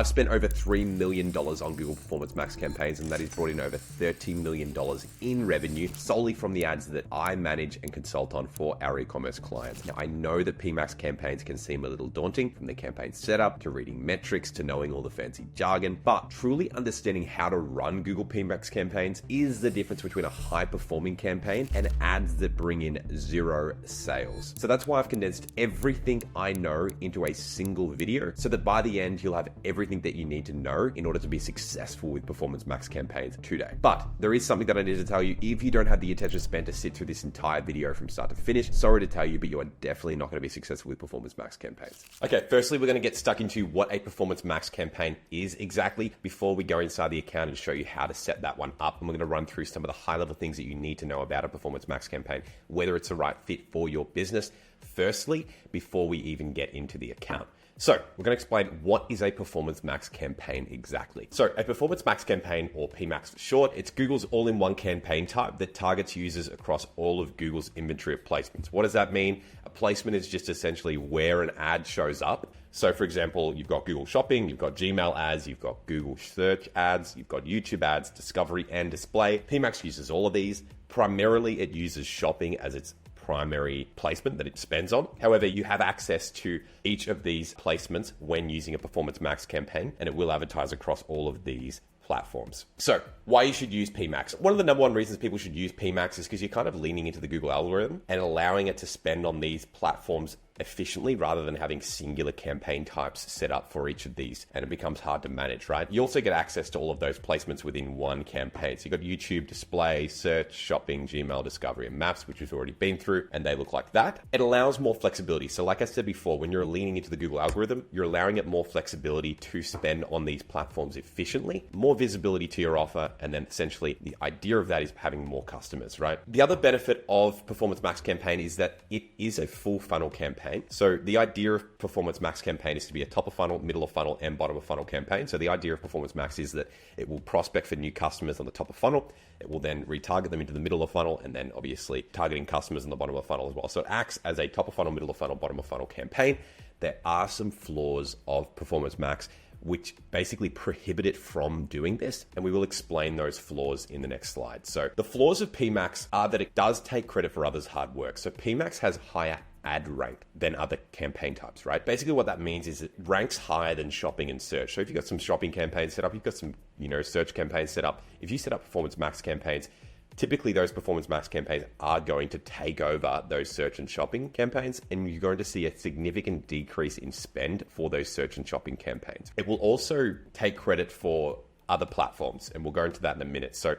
I've spent over $3 million on Google Performance Max campaigns, and that has brought in over $30 million in revenue solely from the ads that I manage and consult on for our e-commerce clients. Now, I know that PMax campaigns can seem a little daunting, from the campaign setup to reading metrics to knowing all the fancy jargon, but truly understanding how to run Google PMax campaigns is the difference between a high-performing campaign and ads that bring in zero sales. So that's why I've condensed everything I know into a single video so that by the end, you'll have everything that you need to know in order to be successful with Performance Max campaigns today. But there is something that I need to tell you. If you don't have the attention span to sit through this entire video from start to finish, sorry to tell you, but you are definitely not going to be successful with Performance Max campaigns. Okay, firstly, we're going to get stuck into what a Performance Max campaign is exactly before we go inside the account and show you how to set that one up. And we're going to run through some of the high-level things that you need to know about a Performance Max campaign, whether it's the right fit for your business, firstly, before we even get into the account. So we're going to explain what is a Performance Max campaign exactly. So a Performance Max campaign, or PMax for short, it's Google's all-in-one campaign type that targets users across all of Google's inventory of placements. What does that mean? A placement is just essentially where an ad shows up. So for example, you've got Google Shopping, you've got Gmail ads, you've got Google search ads, you've got YouTube ads, discovery and display. PMax uses all of these. Primarily, it uses shopping as its primary placement that it spends on. However, you have access to each of these placements when using a Performance Max campaign, and it will advertise across all of these platforms. So why you should use PMax? One of the number one reasons people should use PMax is because you're kind of leaning into the Google algorithm and allowing it to spend on these platforms efficiently rather than having singular campaign types set up for each of these, and it becomes hard to manage, right? You also get access to all of those placements within one campaign. So you've got YouTube, display, search, shopping, Gmail, discovery, and maps, which we've already been through, and they look like that. It allows more flexibility. So like I said before, when you're leaning into the Google algorithm, you're allowing it more flexibility to spend on these platforms efficiently, more visibility to your offer, and then essentially the idea of that is having more customers, right? The other benefit of Performance Max campaign is that it is a full funnel campaign. So the idea of Performance Max campaign is to be a top of funnel, middle of funnel, and bottom of funnel campaign. So the idea of Performance Max is that it will prospect for new customers on the top of funnel. It will then retarget them into the middle of funnel, and then obviously targeting customers on the bottom of funnel as well. So it acts as a top of funnel, middle of funnel, bottom of funnel campaign. There are some flaws of Performance Max which basically prohibit it from doing this. And we will explain those flaws in the next slide. So the flaws of PMax are that it does take credit for others' hard work. So PMax has higher ad rank than other campaign types, right? Basically what that means is it ranks higher than shopping and search. So if you've got some shopping campaigns set up, you've got some, search campaigns set up. If you set up Performance Max campaigns, typically those Performance Max campaigns are going to take over those search and shopping campaigns, and you're going to see a significant decrease in spend for those search and shopping campaigns. It will also take credit for other platforms, and we'll go into that in a minute. So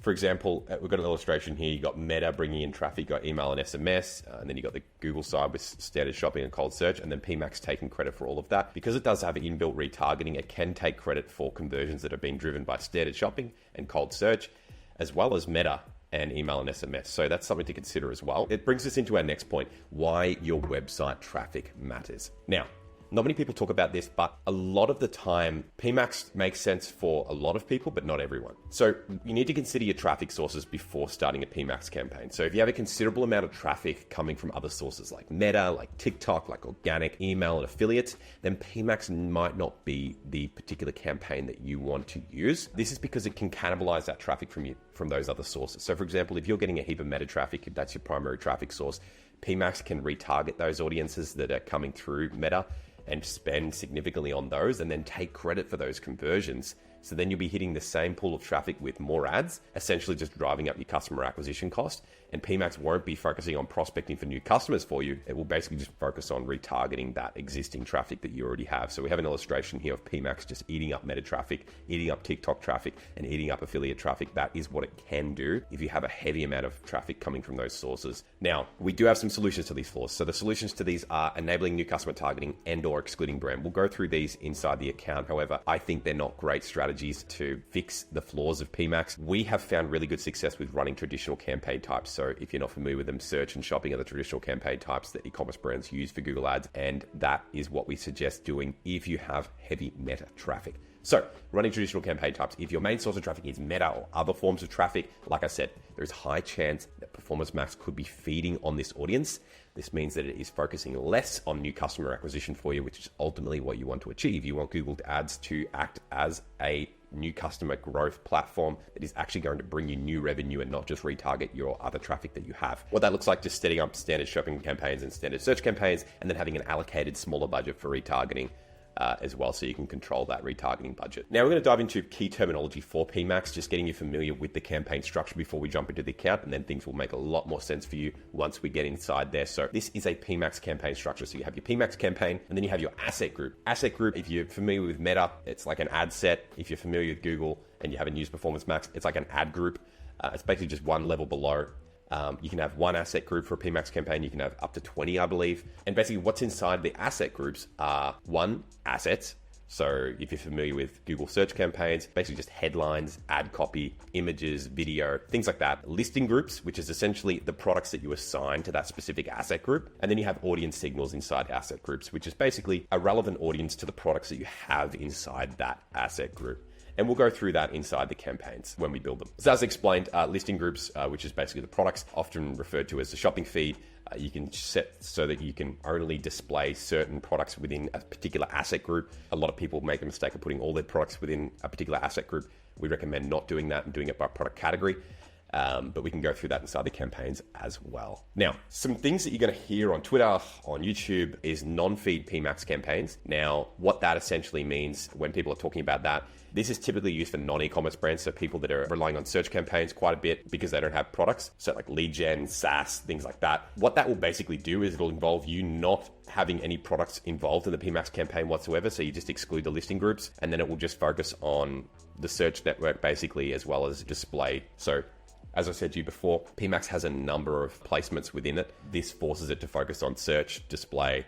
for example, we've got an illustration here. You've got Meta bringing in traffic, you've got email and SMS, and then you've got the Google side with standard shopping and cold search, and then PMax taking credit for all of that. Because it does have inbuilt retargeting, it can take credit for conversions that have been driven by standard shopping and cold search, as well as Meta and email and SMS. So that's something to consider as well. It brings us into our next point, why your website traffic matters. Now, not many people talk about this, but a lot of the time, PMax makes sense for a lot of people, but not everyone. So you need to consider your traffic sources before starting a PMax campaign. So if you have a considerable amount of traffic coming from other sources like Meta, like TikTok, like organic, email, and affiliates, then PMax might not be the particular campaign that you want to use. This is because it can cannibalize that traffic from those other sources. So for example, if you're getting a heap of Meta traffic, if that's your primary traffic source, PMax can retarget those audiences that are coming through Meta and spend significantly on those and then take credit for those conversions. So then you'll be hitting the same pool of traffic with more ads, essentially just driving up your customer acquisition cost. And PMax won't be focusing on prospecting for new customers for you. It will basically just focus on retargeting that existing traffic that you already have. So we have an illustration here of PMax just eating up Meta traffic, eating up TikTok traffic, and eating up affiliate traffic. That is what it can do if you have a heavy amount of traffic coming from those sources. Now, we do have some solutions to these flaws. So the solutions to these are enabling new customer targeting and or excluding brand. We'll go through these inside the account. However, I think they're not great strategies to fix the flaws of PMax. We have found really good success with running traditional campaign types. So if you're not familiar with them, search and shopping are the traditional campaign types that e-commerce brands use for Google Ads. And that is what we suggest doing if you have heavy Meta traffic. So running traditional campaign types, if your main source of traffic is Meta or other forms of traffic, like I said, there's a high chance that Performance Max could be feeding on this audience. This means that it is focusing less on new customer acquisition for you, which is ultimately what you want to achieve. You want Google Ads to act as a new customer growth platform that is actually going to bring you new revenue and not just retarget your other traffic that you have. What that looks like, just setting up standard shopping campaigns and standard search campaigns, and then having an allocated smaller budget for retargeting as well, so you can control that retargeting budget. Now we're going to dive into key terminology for PMax, just getting you familiar with the campaign structure before we jump into the account, and then things will make a lot more sense for you once we get inside there. So this is a PMax campaign structure. So you have your PMax campaign, and then you have your asset group. Asset group, if you're familiar with Meta, it's like an ad set. If you're familiar with Google and you haven't used Performance Max, it's like an ad group. It's basically just one level below. You can have one asset group for a PMax campaign. You can have up to 20, I believe. And basically what's inside the asset groups are one, assets. So if you're familiar with Google search campaigns, basically just headlines, ad copy, images, video, things like that. Listing groups, which is essentially the products that you assign to that specific asset group. And then you have audience signals inside asset groups, which is basically a relevant audience to the products that you have inside that asset group. And we'll go through that inside the campaigns when we build them. So as explained, listing groups, which is basically the products, often referred to as the shopping feed, you can set so that you can only display certain products within a particular asset group. A lot of people make the mistake of putting all their products within a particular asset group. We recommend not doing that and doing it by product category. But we can go through that inside the campaigns as well. Now, some things that you're going to hear on Twitter, on YouTube, is non-feed PMax campaigns. Now, what that essentially means when people are talking about that, this is typically used for non-e-commerce brands, so people that are relying on search campaigns quite a bit because they don't have products, so like lead gen, SaaS, things like that. What that will basically do is it'll involve you not having any products involved in the PMax campaign whatsoever, so you just exclude the listing groups, and then it will just focus on the search network basically, as well as display. So as I said to you before, PMax has a number of placements within it. This forces it to focus on search, display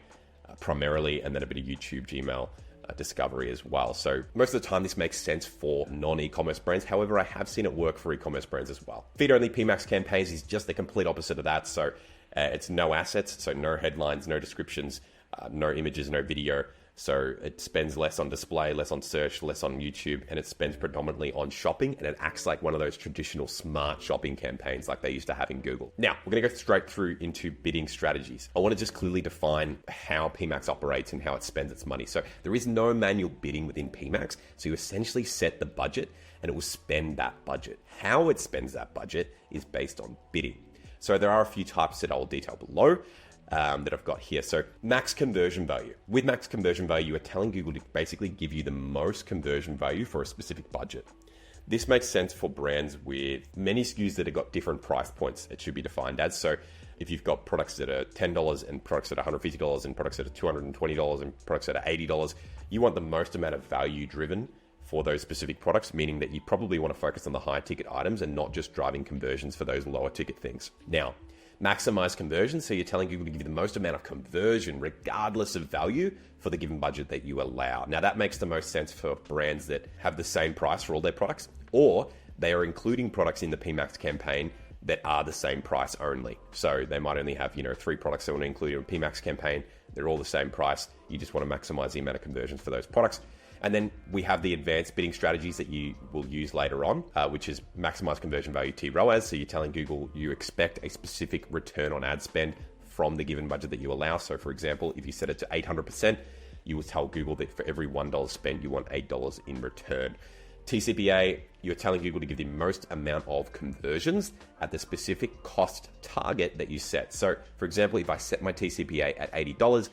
primarily, and then a bit of YouTube, Gmail, discovery as well. So most of the time this makes sense for non-e-commerce brands. However, I have seen it work for e-commerce brands as well. Feed-only PMax campaigns is just the complete opposite of that. So it's no assets, so no headlines, no descriptions, no images, no video. So it spends less on display, less on search, less on YouTube, and it spends predominantly on shopping, and it acts like one of those traditional smart shopping campaigns like they used to have in Google. Now, we're going to go straight through into bidding strategies. I want to just clearly define how PMax operates and how it spends its money. So there is no manual bidding within PMax, so you essentially set the budget and it will spend that budget. How it spends that budget is based on bidding. So there are a few types that I'll detail below. That I've got here. So max conversion value. With max conversion value, you are telling Google to basically give you the most conversion value for a specific budget. This makes sense for brands with many SKUs that have got different price points, it should be defined as. So if you've got products that are $10 and products that are $150 and products that are $220 and products that are $80, you want the most amount of value driven for those specific products, meaning that you probably want to focus on the higher ticket items and not just driving conversions for those lower ticket things. Now, maximize conversion, so you're telling Google to give you the most amount of conversion regardless of value for the given budget that you allow. Now that makes the most sense for brands that have the same price for all their products, or they are including products in the PMax campaign that are the same price only. So they might only have, 3 products they want to include in a PMax campaign. They're all the same price. You just want to maximize the amount of conversions for those products. And then we have the advanced bidding strategies that you will use later on, which is maximize conversion value TROAS. So you're telling Google you expect a specific return on ad spend from the given budget that you allow. So for example, if you set it to 800%, you will tell Google that for every $1 spent, you want $8 in return. TCPA, you're telling Google to give the most amount of conversions at the specific cost target that you set. So for example, if I set my TCPA at $80,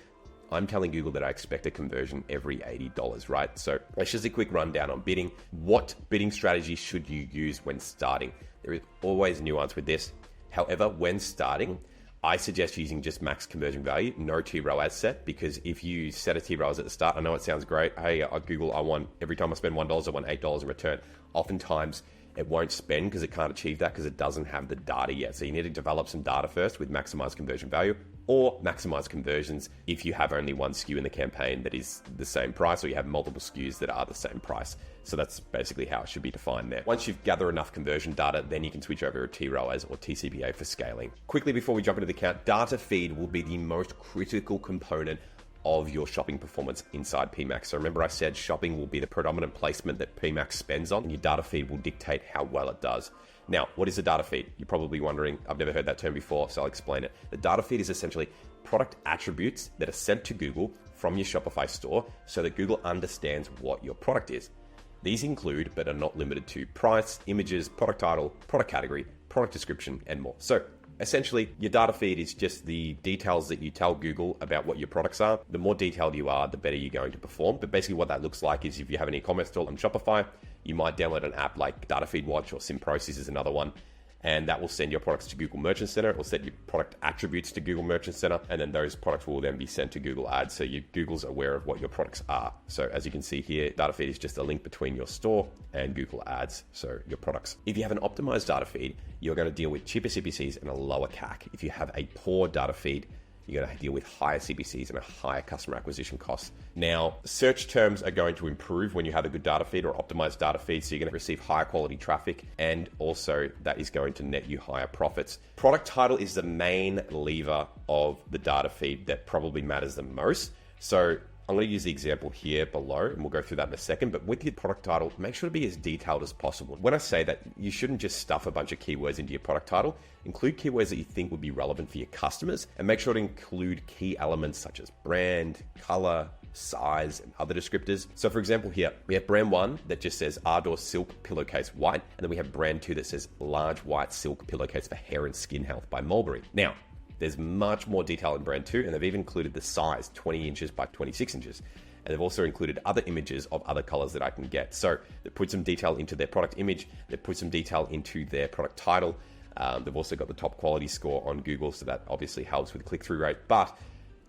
I'm telling Google that I expect a conversion every $80, right? So that's just a quick rundown on bidding. What bidding strategy should you use when starting? There is always nuance with this. However, when starting, I suggest using just max conversion value, no TROAS set, because if you set a TROAS at the start, I know it sounds great. Hey, Google, I want, every time I spend $1, I want $8 in return. Oftentimes, it won't spend because it can't achieve that because it doesn't have the data yet. So you need to develop some data first with maximize conversion value, or maximize conversions if you have only one SKU in the campaign that is the same price, or you have multiple SKUs that are the same price. So that's basically how it should be defined there. Once you've gathered enough conversion data, then you can switch over to TROAS or TCPA for scaling. Quickly before we jump into the account, data feed will be the most critical component of your shopping performance inside PMax. So remember I said shopping will be the predominant placement that PMax spends on, and your data feed will dictate how well it does. Now, what is a data feed? You're probably wondering, I've never heard that term before, so I'll explain it. The data feed is essentially product attributes that are sent to Google from your Shopify store so that Google understands what your product is. These include, but are not limited to, price, images, product title, product category, product description, and more. So essentially, your data feed is just the details that you tell Google about what your products are. The more detailed you are, the better you're going to perform. But basically what that looks like is if you have an e-commerce store on Shopify, you might download an app like Data Feed Watch or SimProcess is another one. And that will send your products to Google Merchant Center. It will set your product attributes to Google Merchant Center. And then those products will then be sent to Google Ads. So Google's aware of what your products are. So as you can see here, data feed is just a link between your store and Google Ads. So your products. If you have an optimized data feed, you're going to deal with cheaper CPCs and a lower CAC. If you have a poor data feed, you're going to deal with higher CPCs and a higher customer acquisition cost. Now, search terms are going to improve when you have a good data feed or optimized data feed, so you're going to receive higher quality traffic, and also that is going to net you higher profits. Product title is the main lever of the data feed that probably matters the most. So I'm going to use the example here below, and we'll go through that in a second. But with your product title, make sure to be as detailed as possible. When I say that, you shouldn't just stuff a bunch of keywords into your product title. Include keywords that you think would be relevant for your customers, and make sure to include key elements such as brand, color, size, and other descriptors. So for example here, we have brand 1 that just says Ardor Silk Pillowcase White, and then we have brand 2 that says Large White Silk Pillowcase for Hair and Skin Health by Mulberry. Now, there's much more detail in brand 2, and they've even included the size, 20 inches by 26 inches. And they've also included other images of other colors that I can get. So they put some detail into their product image, they put some detail into their product title. They've also got the top quality score on Google, so that obviously helps with click-through rate. But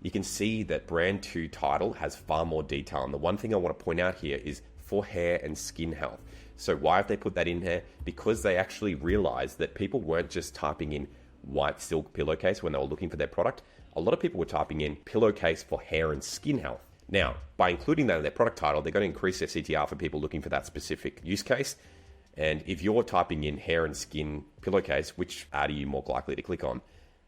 you can see that brand 2 title has far more detail. And the one thing I want to point out here is for hair and skin health. So why have they put that in here? Because they actually realized that people weren't just typing in white silk pillowcase when they were looking for their product. A lot of people were typing in pillowcase for hair and skin health. Now, by including that in their product title, they're going to increase their CTR for people looking for that specific use case. And if you're typing in hair and skin pillowcase, which ad are you more likely to click on,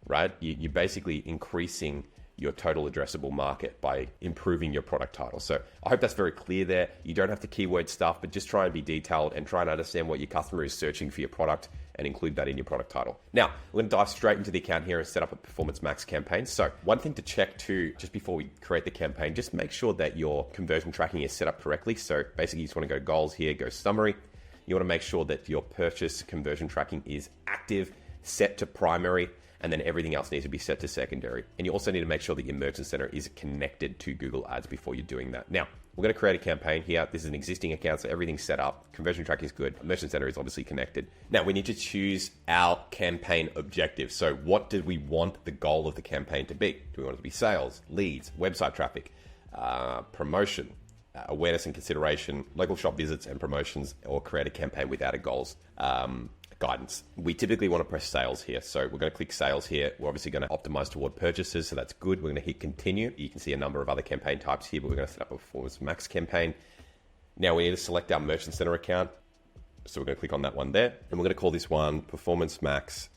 right? You're basically increasing your total addressable market by improving your product title. So I hope that's very clear there. You don't have to keyword stuff, but just try and be detailed and try and understand what your customer is searching for your product and include that in your product title. Now, we're going to dive straight into the account here and set up a Performance Max campaign. So one thing to check too, just before we create the campaign, just make sure that your conversion tracking is set up correctly. So basically you just want to go goals here, go summary. You want to make sure that your purchase conversion tracking is active, set to primary, and then everything else needs to be set to secondary. And you also need to make sure that your Merchant Center is connected to Google Ads before you're doing that. Now, we're going to create a campaign here. This is an existing account, so everything's set up. Conversion tracking is good. Merchant Center is obviously connected. Now, we need to choose our campaign objective. So what do we want the goal of the campaign to be? Do we want it to be sales, leads, website traffic, promotion, awareness and consideration, local shop visits and promotions, or create a campaign without a goals guidance? We typically want to press sales here. So we're going to click sales here. We're obviously going to optimize toward purchases. So that's good. We're going to hit continue. You can see a number of other campaign types here, but we're going to set up a Performance Max campaign. Now we need to select our Merchant Center account. So we're going to click on that one there. And we're going to call this one Performance Max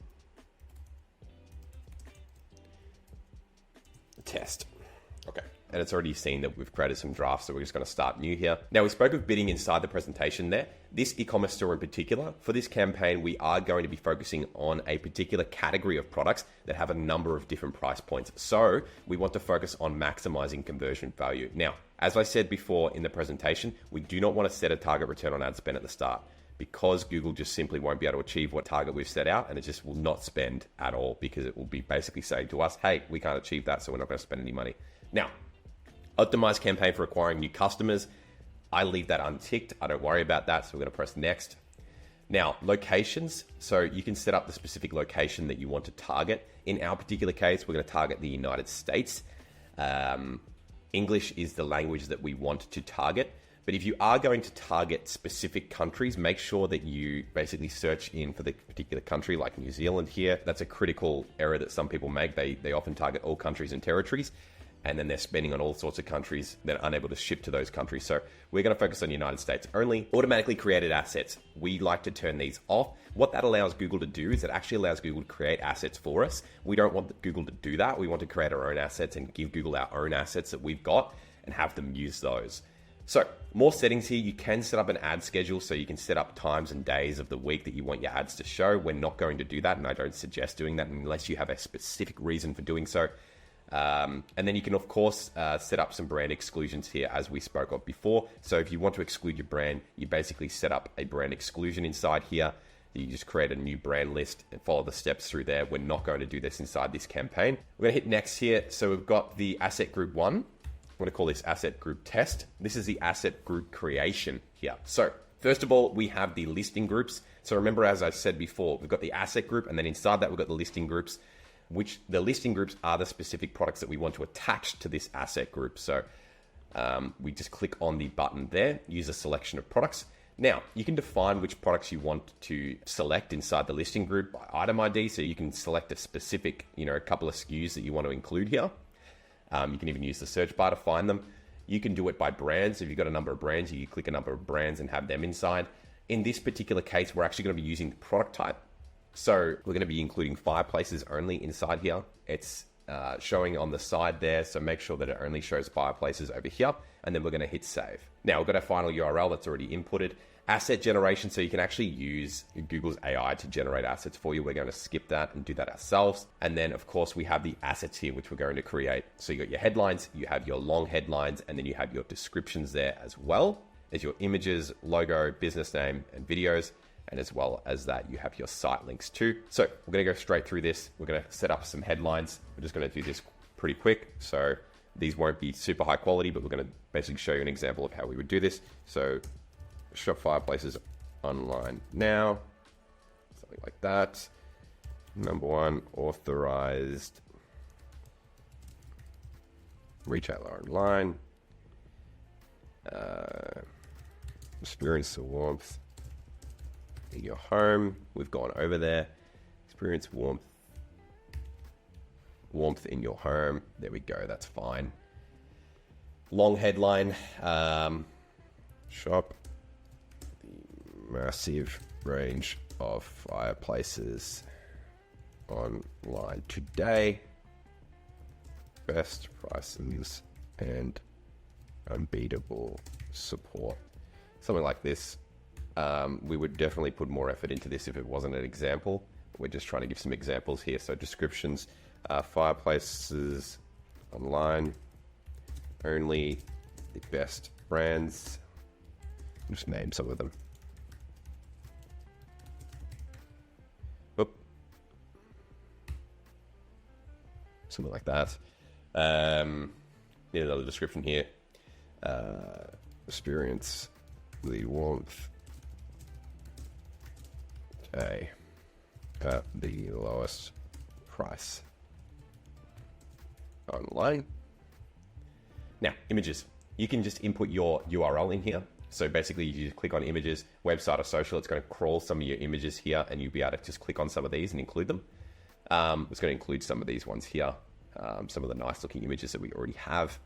Test. Okay. And it's already seen that we've created some drafts, so we're just going to start new here. Now, we spoke of bidding inside the presentation there. This e-commerce store in particular, for this campaign, we are going to be focusing on a particular category of products that have a number of different price points. So we want to focus on maximizing conversion value. Now, as I said before in the presentation, we do not want to set a target return on ad spend at the start, because Google just simply won't be able to achieve what target we've set out, and it just will not spend at all, because it will be basically saying to us, hey, we can't achieve that, so we're not going to spend any money. Now, optimized campaign for acquiring new customers. I leave that unticked. I don't worry about that. So we're going to press next. Now, locations. So you can set up the specific location that you want to target. In our particular case, we're going to target the United States. English is the language that we want to target. But if you are going to target specific countries, make sure that you basically search in for the particular country, like New Zealand here. That's a critical error that some people make. They often target all countries and territories, and then they're spending on all sorts of countries that are unable to ship to those countries. So we're going to focus on the United States only. Automatically created assets. We like to turn these off. What that allows Google to do is it actually allows Google to create assets for us. We don't want Google to do that. We want to create our own assets and give Google our own assets that we've got and have them use those. So more settings here. You can set up an ad schedule, so you can set up times and days of the week that you want your ads to show. We're not going to do that, and I don't suggest doing that unless you have a specific reason for doing so. And then you can, of course, set up some brand exclusions here, as we spoke of before. So if you want to exclude your brand, you basically set up a brand exclusion inside here. You just create a new brand list and follow the steps through there. We're not going to do this inside this campaign. We're going to hit next here. So we've got the asset group 1. I'm going to call this asset group test. This is the asset group creation here. So first of all, we have the listing groups. So remember, as I said before, we've got the asset group, and then inside that, we've got the listing groups, which the listing groups are the specific products that we want to attach to this asset group. So we just click on the button there, use a selection of products. Now, you can define which products you want to select inside the listing group by item ID. So you can select a specific, a couple of SKUs that you want to include here. You can even use the search bar to find them. You can do it by brands. If you've got a number of brands, you can click a number of brands and have them inside. In this particular case, we're actually going to be using the product type. So we're going to be including fireplaces only inside here. It's showing on the side there, so make sure that it only shows fireplaces over here, and then we're going to hit save. Now we've got our final URL that's already inputted. Asset generation, so you can actually use Google's AI to generate assets for you. We're going to skip that and do that ourselves. And then of course we have the assets here, which we're going to create. So you got your headlines, you have your long headlines, and then you have your descriptions there as well as your images, logo, business name, and videos. And as well as that, you have your site links too. So we're going to go straight through this. We're going to set up some headlines. We're just going to do this pretty quick. So these won't be super high quality, but we're going to basically show you an example of how we would do this. So shop fireplaces online now, something like that. Number 1, authorized retailer online. Experience the warmth in your home. We've gone over there. Experience warmth in your home. There we go. That's fine. Long headline. Shop the massive range of fireplaces online today. Best prices and unbeatable support. Something like this. We would definitely put more effort into this if it wasn't an example. We're just trying to give some examples here. So descriptions, fireplaces online, only the best brands. Just name some of them. Oop. Something like that. Need another description here. Experience the warmth at the lowest price online. Now, images. You can just input your URL in here. So basically, you just click on images, website or social. It's going to crawl some of your images here, and you'll be able to just click on some of these and include them. It's going to include some of these ones here, some of the nice looking images that we already have.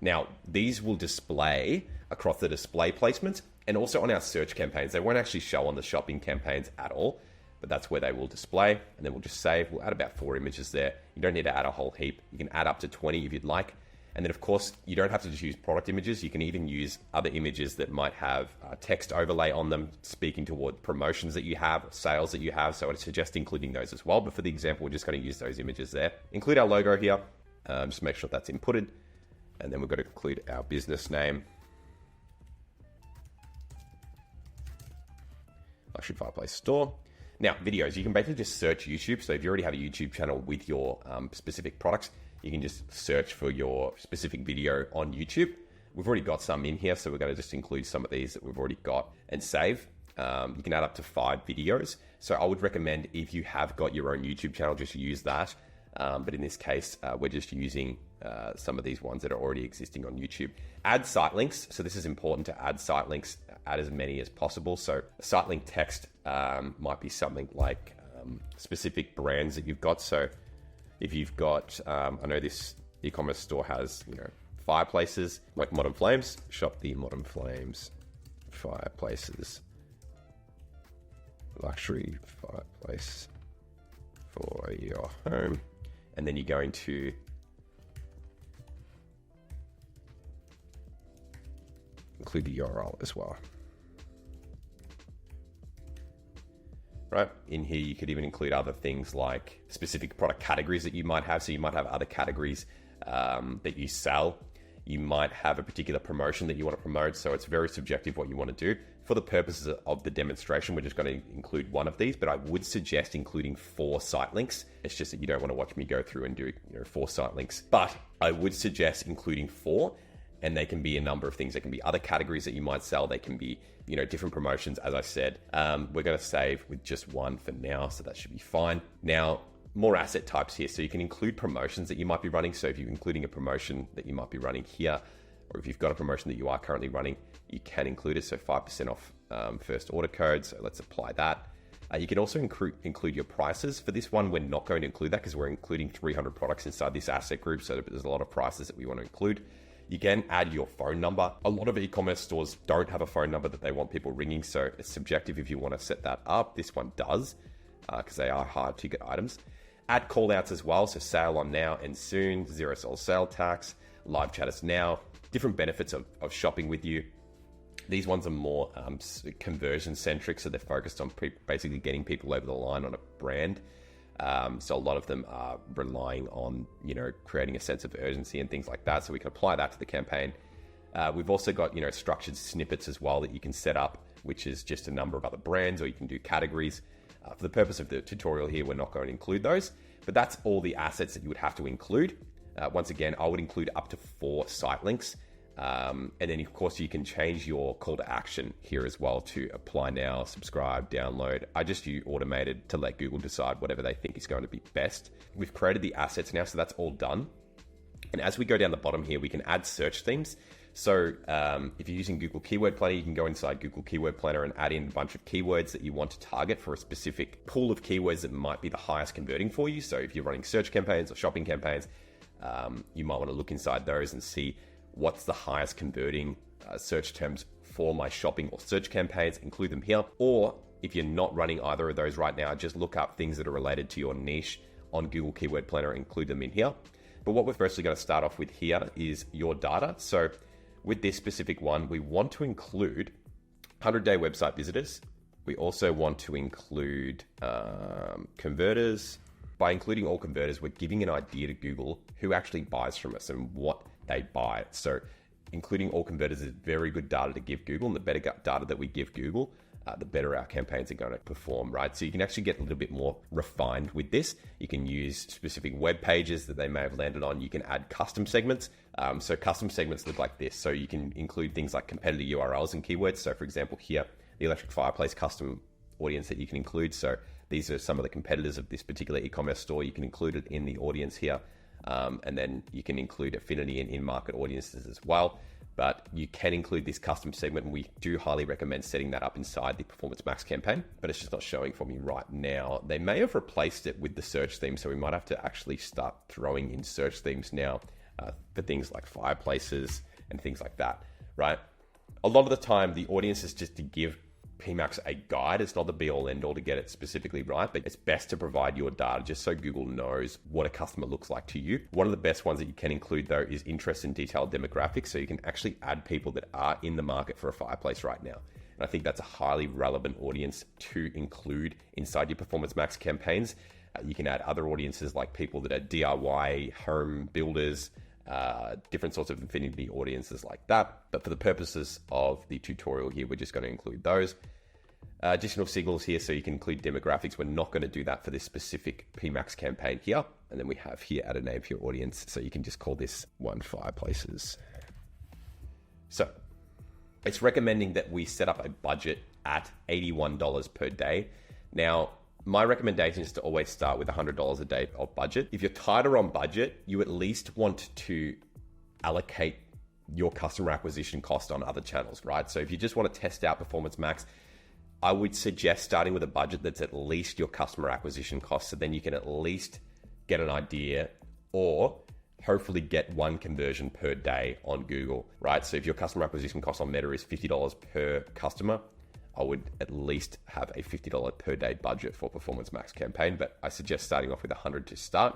Now, these will display across the display placements and also on our search campaigns. They won't actually show on the shopping campaigns at all, but that's where they will display. And then we'll just save. We'll add about 4 images there. You don't need to add a whole heap. You can add up to 20 if you'd like. And then, of course, you don't have to just use product images. You can even use other images that might have text overlay on them, speaking toward promotions that you have, sales that you have. So I'd suggest including those as well. But for the example, we're just going to use those images there. Include our logo here. Just make sure that's inputted. And then we've got to include our business name. Luxury Fireplace Store. Now, videos. You can basically just search YouTube. So if you already have a YouTube channel with your specific products, you can just search for your specific video on YouTube. We've already got some in here, so we're going to just include some of these that we've already got and save. You can add up to 5 videos. So I would recommend, if you have got your own YouTube channel, just use that. But in this case, we're just using some of these ones that are already existing on YouTube. Add site links. So this is important to add site links, add as many as possible. So site link text might be something like specific brands that you've got. So if you've got, I know this e-commerce store has, fireplaces like Modern Flames. Shop the Modern Flames fireplaces. Luxury fireplace for your home. And then you're going to include the URL as well. Right, in here you could even include other things like specific product categories that you might have. So you might have other categories that you sell. You might have a particular promotion that you want to promote. So it's very subjective what you want to do. For the purposes of the demonstration, we're just going to include one of these, but I would suggest including 4 site links. It's just that you don't want to watch me go through and do 4 site links, but I would suggest including 4. And they can be a number of things. They can be other categories that you might sell. They can be, different promotions. As I said, we're going to save with just 1 for now, so that should be fine. Now, more asset types here. So you can include promotions that you might be running. So if you're including a promotion that you might be running here, or if you've got a promotion that you are currently running, you can include it. So 5% off first order code. So let's apply that. You can also include your prices. For this one, we're not going to include that because we're including 300 products inside this asset group. So there's a lot of prices that we want to include. You can add your phone number. A lot of e-commerce stores don't have a phone number that they want people ringing, so it's subjective if you want to set that up. This one does, because they are hard to get items. Add callouts as well, so sale on now and soon, $0 sale tax, live chat us now, different benefits of shopping with you. These ones are more conversion centric, so they're focused on basically getting people over the line on a brand. So a lot of them are relying on, creating a sense of urgency and things like that. So we can apply that to the campaign. We've also got, structured snippets as well that you can set up, which is just a number of other brands, or you can do categories. For the purpose of the tutorial here, we're not going to include those, but that's all the assets that you would have to include. Once again, I would include up to 4 site links. And then of course you can change your call to action here as well to apply now, subscribe, download. I just use automated to let Google decide whatever they think is going to be best. We've created the assets now, so that's all done. And as we go down the bottom here, we can add search themes. So if you're using Google Keyword Planner, you can go inside Google Keyword Planner and add in a bunch of keywords that you want to target for a specific pool of keywords that might be the highest converting for you. So if you're running search campaigns or shopping campaigns, you might want to look inside those and see what's the highest converting search terms for my shopping or search campaigns, include them here. Or if you're not running either of those right now, just look up things that are related to your niche on Google Keyword Planner and include them in here. But what we're firstly going to start off with here is your data. So with this specific one, we want to include 100-day website visitors. We also want to include converters. By including all converters, we're giving an idea to Google who actually buys from us and what they buy. So including all converters is very good data to give Google, and the better data that we give Google, the better our campaigns are going to perform, right? So you can actually get a little bit more refined with this. You can use specific web pages that they may have landed on. You can add custom segments. So custom segments look like this. So you can include things like competitor URLs and keywords. So for example, here, the electric fireplace custom audience that you can include. So these are some of the competitors of this particular e-commerce store. You can include it in the audience here. And then you can include affinity and in-market audiences as well. But you can include this custom segment, and we do highly recommend setting that up inside the Performance Max campaign, but it's just not showing for me right now. They may have replaced it with the search theme, so we might have to actually start throwing in search themes now for things like fireplaces and things like that, right? A lot of the time, the audience is just to give PMax a guide. It's not the be all end all to get it specifically right, but it's best to provide your data just so Google knows what a customer looks like to you. One of the best ones that you can include though is interest in detailed demographics. So you can actually add people that are in the market for a fireplace right now. And I think that's a highly relevant audience to include inside your Performance Max campaigns. You can add other audiences like people that are DIY, home builders, different sorts of affinity audiences like that. But for the purposes of the tutorial here, we're just going to include those. Additional signals here, so you can include demographics. We're not going to do that for this specific PMax campaign here. And then we have here add a name for your audience. So you can just call this one fireplaces. So it's recommending that we set up a budget at $81 per day. Now, my recommendation is to always start with $100 a day of budget. If you're tighter on budget, you at least want to allocate your customer acquisition cost on other channels, right? So if you just want to test out Performance Max, I would suggest starting with a budget that's at least your customer acquisition cost, so then you can at least get an idea or hopefully get one conversion per day on Google, right? So if your customer acquisition cost on Meta is $50 per customer, I would at least have a $50 per day budget for Performance Max campaign, but I suggest starting off with 100 to start.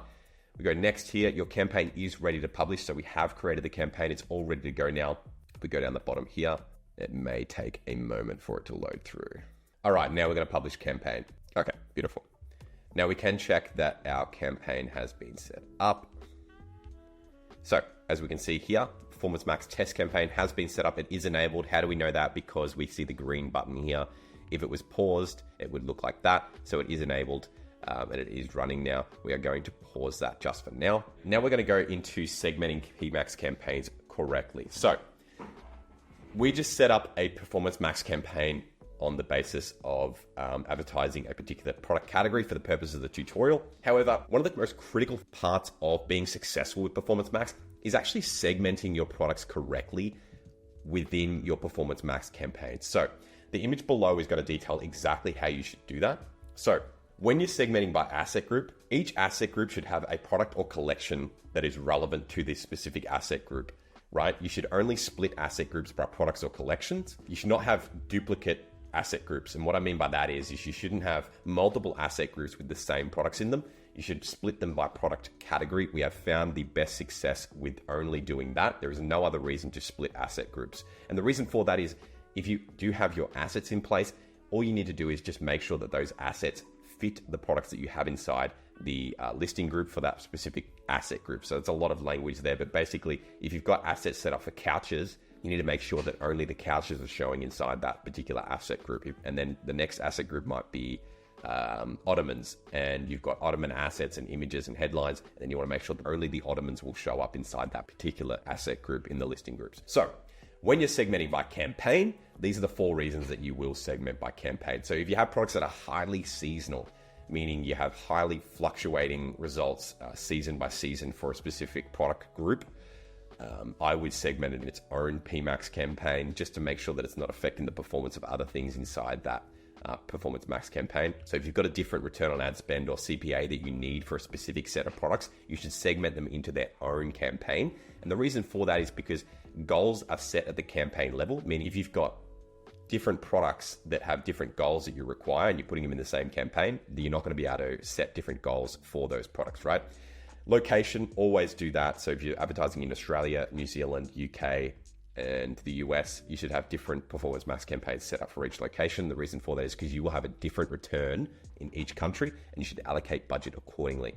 We go next here, your campaign is ready to publish. So we have created the campaign, it's all ready to go now. We go down the bottom here, It may take a moment for it to load through. All right, now we're going to publish campaign. Okay, beautiful. Now we can check that our campaign has been set up. So as we can see here, Performance Max test campaign has been set up. It is enabled. How do we know that? Because we see the green button here. If it was paused, it would look like that. So it is enabled and it is running now. We are going to pause that just for now. Now we're going to go into segmenting PMax campaigns correctly. So we just set up a Performance Max campaign on the basis of advertising a particular product category for the purpose of the tutorial. However, one of the most critical parts of being successful with Performance Max is actually segmenting your products correctly within your Performance Max campaign. So the image below is going to detail exactly how you should do that. So when you're segmenting by asset group, each asset group should have a product or collection that is relevant to this specific asset group, right? You should only split asset groups by products or collections. You should not have duplicate asset groups. And what I mean by that is you shouldn't have multiple asset groups with the same products in them. You should split them by product category. We have found the best success with only doing that. There is no other reason to split asset groups. And the reason for that is if you do have your assets in place, all you need to do is just make sure that those assets fit the products that you have inside the listing group for that specific asset group. So it's a lot of language there, but basically if you've got assets set up for couches, you need to make sure that only the couches are showing inside that particular asset group. And then the next asset group might be ottomans, and you've got ottoman assets and images and headlines, and then you want to make sure that only the ottomans will show up inside that particular asset group in the listing groups. So when you're segmenting by campaign, these are the 4 reasons that you will segment by campaign. So if you have products that are highly seasonal, meaning you have highly fluctuating results season by season for a specific product group, I would segment it in its own PMax campaign just to make sure that it's not affecting the performance of other things inside that Performance Max campaign. So if you've got a different return on ad spend or CPA that you need for a specific set of products, you should segment them into their own campaign. And the reason for that is because goals are set at the campaign level, meaning if you've got different products that have different goals that you require and you're putting them in the same campaign, then you're not going to be able to set different goals for those products, right? Location, always do that. So if you're advertising in Australia, New Zealand, UK, and the US, you should have different Performance Max campaigns set up for each location. The reason for that is because you will have a different return in each country and you should allocate budget accordingly.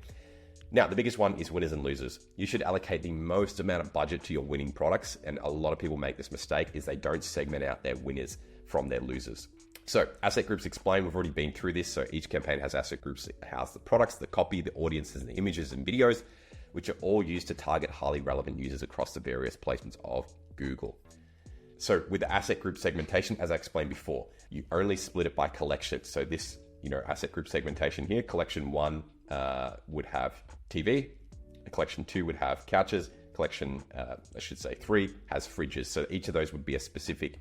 Now, the biggest one is winners and losers. You should allocate the most amount of budget to your winning products. And a lot of people make this mistake is they don't segment out their winners from their losers. So asset groups explain, we've already been through this. So each campaign has asset groups that house the products, the copy, the audiences, and the images and videos, which are all used to target highly relevant users across the various placements of Google. So with the asset group segmentation, as I explained before, you only split it by collection. So this, asset group segmentation here, collection 1 would have TV, collection 2 would have couches, collection, 3 has fridges. So each of those would be a specific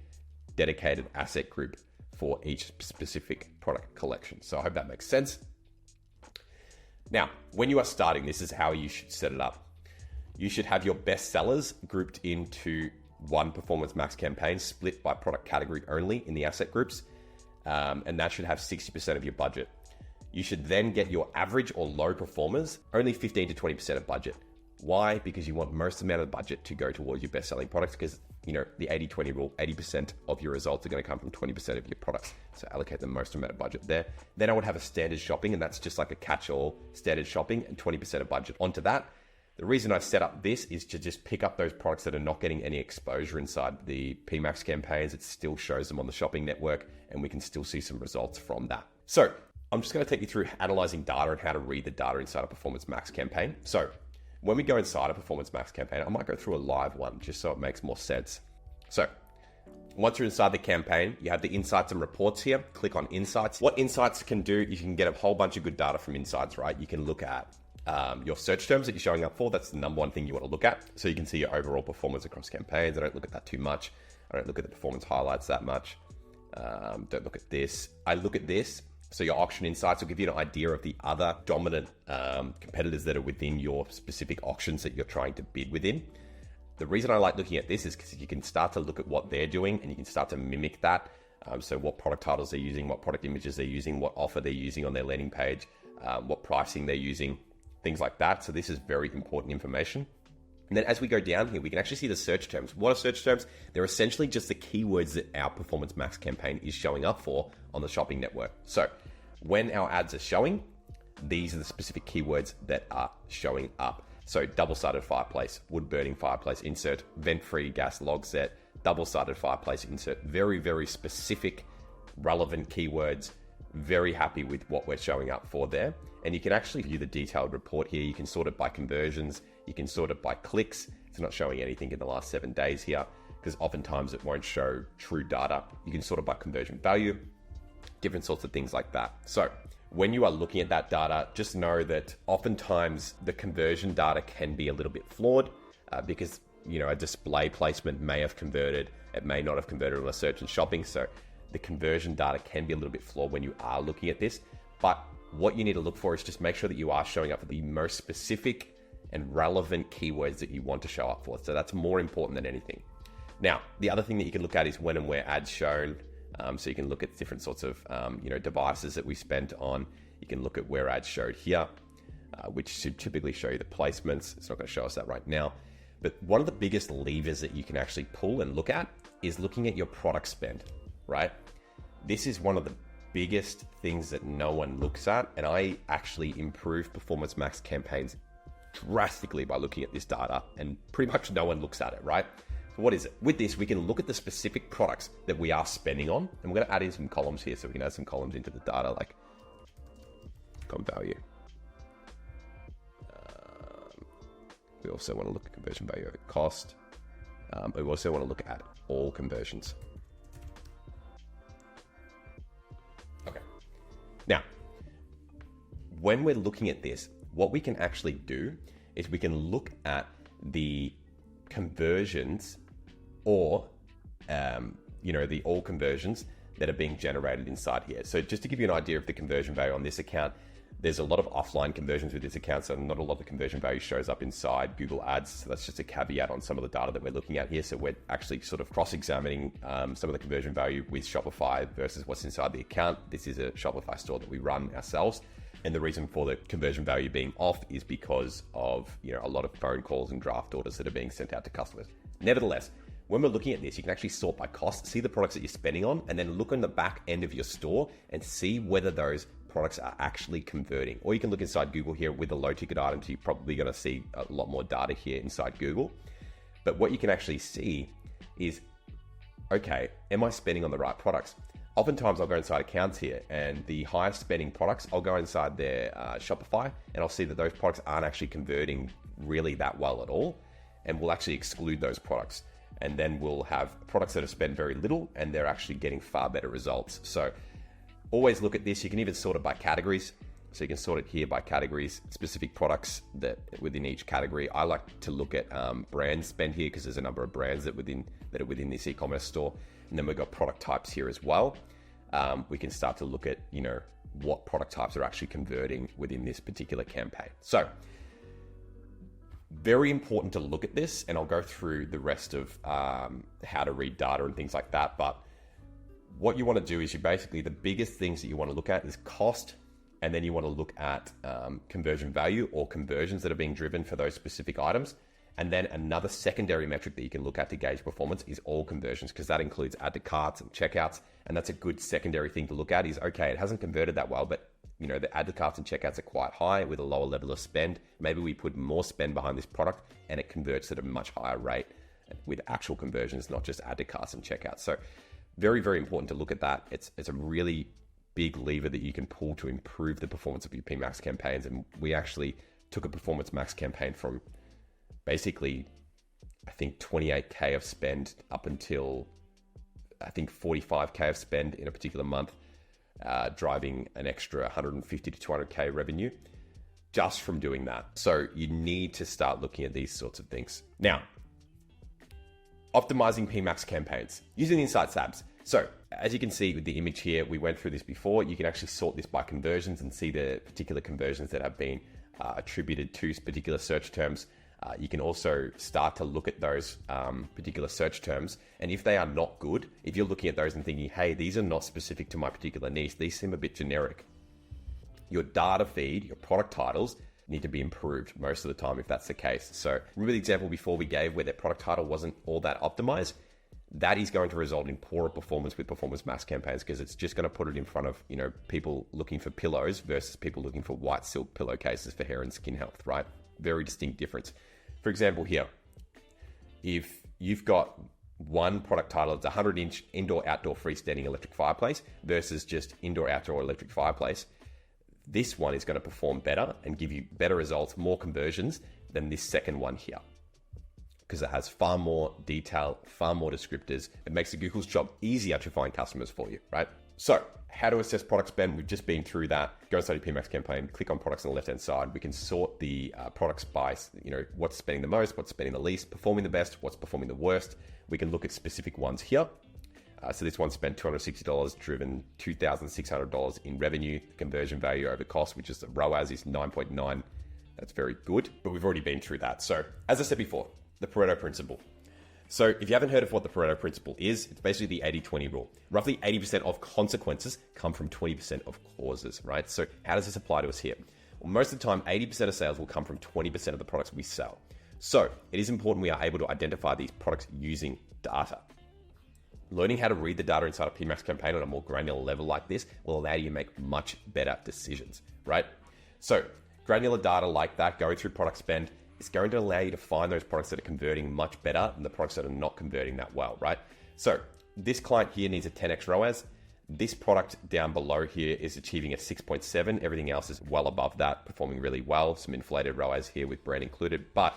dedicated asset group for each specific product collection. So I hope that makes sense. Now, when you are starting, this is how you should set it up. You should have your best sellers grouped into one Performance Max campaign, split by product category only in the asset groups. And that should have 60% of your budget. You should then get your average or low performers, only 15 to 20% of budget. Why? Because you want most amount of the budget to go towards your best-selling products because, the 80-20 rule, 80% of your results are going to come from 20% of your products. So allocate the most amount of budget there. Then I would have a standard shopping, and that's just like a catch-all standard shopping and 20% of budget onto that. The reason I set up this is to just pick up those products that are not getting any exposure inside the PMax campaigns. It still shows them on the shopping network, and we can still see some results from that. So I'm just going to take you through analyzing data and how to read the data inside a Performance Max campaign. So when we go inside a Performance Max campaign, I might go through a live one just so it makes more sense. So once you're inside the campaign, you have the insights and reports here. Click on insights. What insights can do, you can get a whole bunch of good data from insights, right? You can look at your search terms that you're showing up for. That's the number one thing you want to look at. So you can see your overall performance across campaigns. I don't look at that too much. I don't look at the performance highlights that much. Don't look at this. I look at this. So your auction insights will give you an idea of the other dominant competitors that are within your specific auctions that you're trying to bid within. The reason I like looking at this is because you can start to look at what they're doing and you can start to mimic that. So what product titles they're using, what product images they're using, what offer they're using on their landing page, what pricing they're using, things like that. So this is very important information. And then as we go down here, we can actually see the search terms. What are search terms? They're essentially just the keywords that our Performance Max campaign is showing up for on the shopping network. So when our ads are showing, these are the specific keywords that are showing up. So double-sided fireplace, wood-burning fireplace insert, vent-free gas log set, double-sided fireplace insert. Very, very specific, relevant keywords. Very happy with what we're showing up for there. And you can actually view the detailed report here. You can sort it by conversions. You can sort it by clicks. It's not showing anything in the last 7 days here because oftentimes it won't show true data. You can sort it by conversion value, different sorts of things like that. So when you are looking at that data, just know that oftentimes the conversion data can be a little bit flawed because, a display placement may have converted. It may not have converted on a search and shopping. So the conversion data can be a little bit flawed when you are looking at this. But what you need to look for is just make sure that you are showing up for the most specific and relevant keywords that you want to show up for. So that's more important than anything. Now, the other thing that you can look at is when and where ads shown. So you can look at different sorts of devices that we spent on. You can look at where ads showed here, which should typically show you the placements. It's not going to show us that right now. But one of the biggest levers that you can actually pull and look at is looking at your product spend, right? This is one of the biggest things that no one looks at. And I actually improve Performance Max campaigns drastically by looking at this data, and pretty much no one looks at it, right? So what is it? With this, we can look at the specific products that we are spending on, and we're going to add in some columns here so we can add some columns into the data like com value. We also want to look at conversion value over cost. We also want to look at all conversions. Okay. Now, when we're looking at this, what we can actually do is we can look at the conversions or, the all conversions that are being generated inside here. So just to give you an idea of the conversion value on this account, there's a lot of offline conversions with this account, so not a lot of the conversion value shows up inside Google Ads. So that's just a caveat on some of the data that we're looking at here. So we're actually sort of cross-examining some of the conversion value with Shopify versus what's inside the account. This is a Shopify store that we run ourselves. And the reason for the conversion value being off is because of a lot of phone calls and draft orders that are being sent out to customers. Nevertheless, when we're looking at this, you can actually sort by cost, see the products that you're spending on, and then look on the back end of your store and see whether those products are actually converting. Or you can look inside Google here with the low ticket items. You're probably going to see a lot more data here inside Google. But what you can actually see is, okay, am I spending on the right products? Oftentimes I'll go inside accounts here, and the highest spending products, I'll go inside their Shopify, and I'll see that those products aren't actually converting really that well at all. And we'll actually exclude those products. And then we'll have products that have spent very little and they're actually getting far better results. So always look at this. You can even sort it by categories. So you can sort it here by categories, specific products that within each category. I like to look at brand spend here because there's a number of brands that are within this e-commerce store. And then we've got product types here as well. We can start to look at, what product types are actually converting within this particular campaign. So very important to look at this, and I'll go through the rest of how to read data and things like that. But what you want to do is the biggest things that you want to look at is cost, and then you want to look at conversion value or conversions that are being driven for those specific items. And then another secondary metric that you can look at to gauge performance is all conversions, because that includes add to carts and checkouts. And that's a good secondary thing to look at is, okay, it hasn't converted that well, but the add to carts and checkouts are quite high with a lower level of spend. Maybe we put more spend behind this product and it converts at a much higher rate with actual conversions, not just add to carts and checkouts. So very, very important to look at that. It's a really big lever that you can pull to improve the performance of your PMax campaigns. And we actually took a Performance Max campaign from basically, I think 28K of spend up until I think 45K of spend in a particular month, driving an extra 150 to 200K revenue just from doing that. So you need to start looking at these sorts of things. Now, optimizing PMax campaigns using the Insights tabs. So as you can see with the image here, we went through this before. You can actually sort this by conversions and see the particular conversions that have been attributed to particular search terms. You can also start to look at those particular search terms. And if they are not good, if you're looking at those and thinking, hey, these are not specific to my particular niche, these seem a bit generic, your data feed, your product titles need to be improved most of the time if that's the case. So remember the example before we gave where their product title wasn't all that optimized? That is going to result in poorer performance with performance max campaigns because it's just going to put it in front of, people looking for pillows versus people looking for white silk pillowcases for hair and skin health, right? Very distinct difference. For example, here, if you've got one product title, it's a 100-inch indoor-outdoor freestanding electric fireplace versus just indoor-outdoor electric fireplace, this one is going to perform better and give you better results, more conversions than this second one here. Because it has far more detail, far more descriptors. It makes the Google's job easier to find customers for you, right? So how to assess product spend? We've just been through that. Go and study PMax campaign, click on products on the left-hand side. We can sort the products by, what's spending the most, what's spending the least, performing the best, what's performing the worst. We can look at specific ones here. So this one spent $260, driven $2,600 in revenue. The conversion value over cost, which is the ROAS, is 9.9. That's very good, but we've already been through that. So as I said before, the Pareto principle. So if you haven't heard of what the Pareto principle is, it's basically the 80-20 rule. Roughly 80% of consequences come from 20% of causes, right? So how does this apply to us here? Well, most of the time, 80% of sales will come from 20% of the products we sell. So it is important we are able to identify these products using data. Learning how to read the data inside a PMax campaign on a more granular level like this will allow you to make much better decisions, right? So granular data like that, going through product spend, is going to allow you to find those products that are converting much better than the products that are not converting that well, right? So this client here needs a 10x ROAS. This product down below here is achieving a 6.7. Everything else is well above that, performing really well. Some inflated ROAS here with brand included, but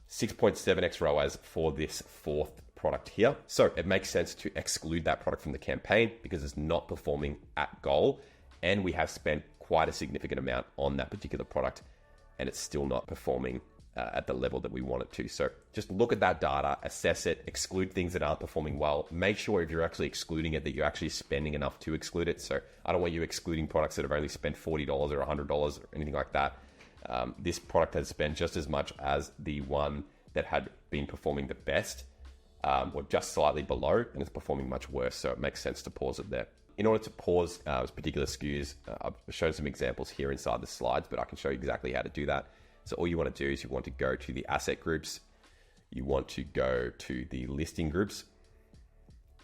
6.7x ROAS for this fourth product here. So it makes sense to exclude that product from the campaign because it's not performing at goal. And we have spent quite a significant amount on that particular product and it's still not performing at the level that we want it to. So just look at that data, assess it, exclude things that aren't performing well. Make sure if you're actually excluding it that you're actually spending enough to exclude it. So I don't want you excluding products that have only spent $40 or $100 or anything like that. This product has spent just as much as the one that had been performing the best, or just slightly below, and it's performing much worse. So it makes sense to pause it there. In order to pause particular SKUs, I've shown some examples here inside the slides, but I can show you exactly how to do that. So all you want to do is you want to go to the asset groups, you want to go to the listing groups,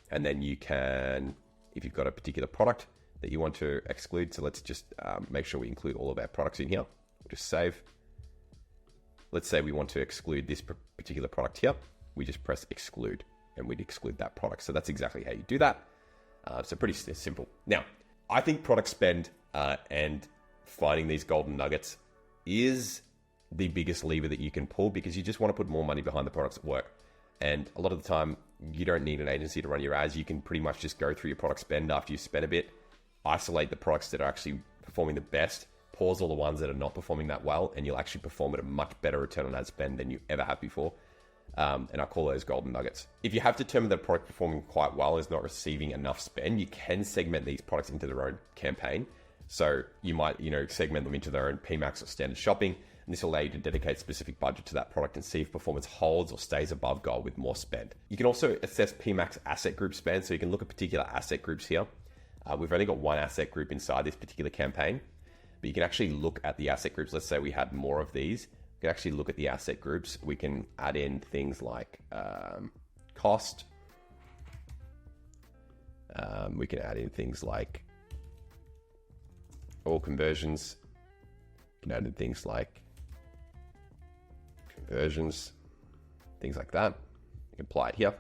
and then you can, if you've got a particular product that you want to exclude, so let's just make sure we include all of our products in here. Just save. Let's say we want to exclude this particular product here. We just press exclude and we'd exclude that product. So that's exactly how you do that. So pretty simple. Now, I think product spend and finding these golden nuggets is the biggest lever that you can pull because you just want to put more money behind the products that work. And a lot of the time, you don't need an agency to run your ads. You can pretty much just go through your product spend after you spend a bit, isolate the products that are actually performing the best, pause all the ones that are not performing that well, and you'll actually perform at a much better return on ad spend than you ever have before. And I call those golden nuggets. If you have determined that a product performing quite well is not receiving enough spend, you can segment these products into their own campaign. So you might, segment them into their own PMax or standard shopping. And this will allow you to dedicate specific budget to that product and see if performance holds or stays above goal with more spend. You can also assess PMax asset group spend. So you can look at particular asset groups here. We've only got one asset group inside this particular campaign, but you can actually look at the asset groups. Let's say we had more of these. We can actually look at the asset groups. We can add in things like cost. We can add in things like all conversions. We can add in things like conversions, things like that. You can apply it here.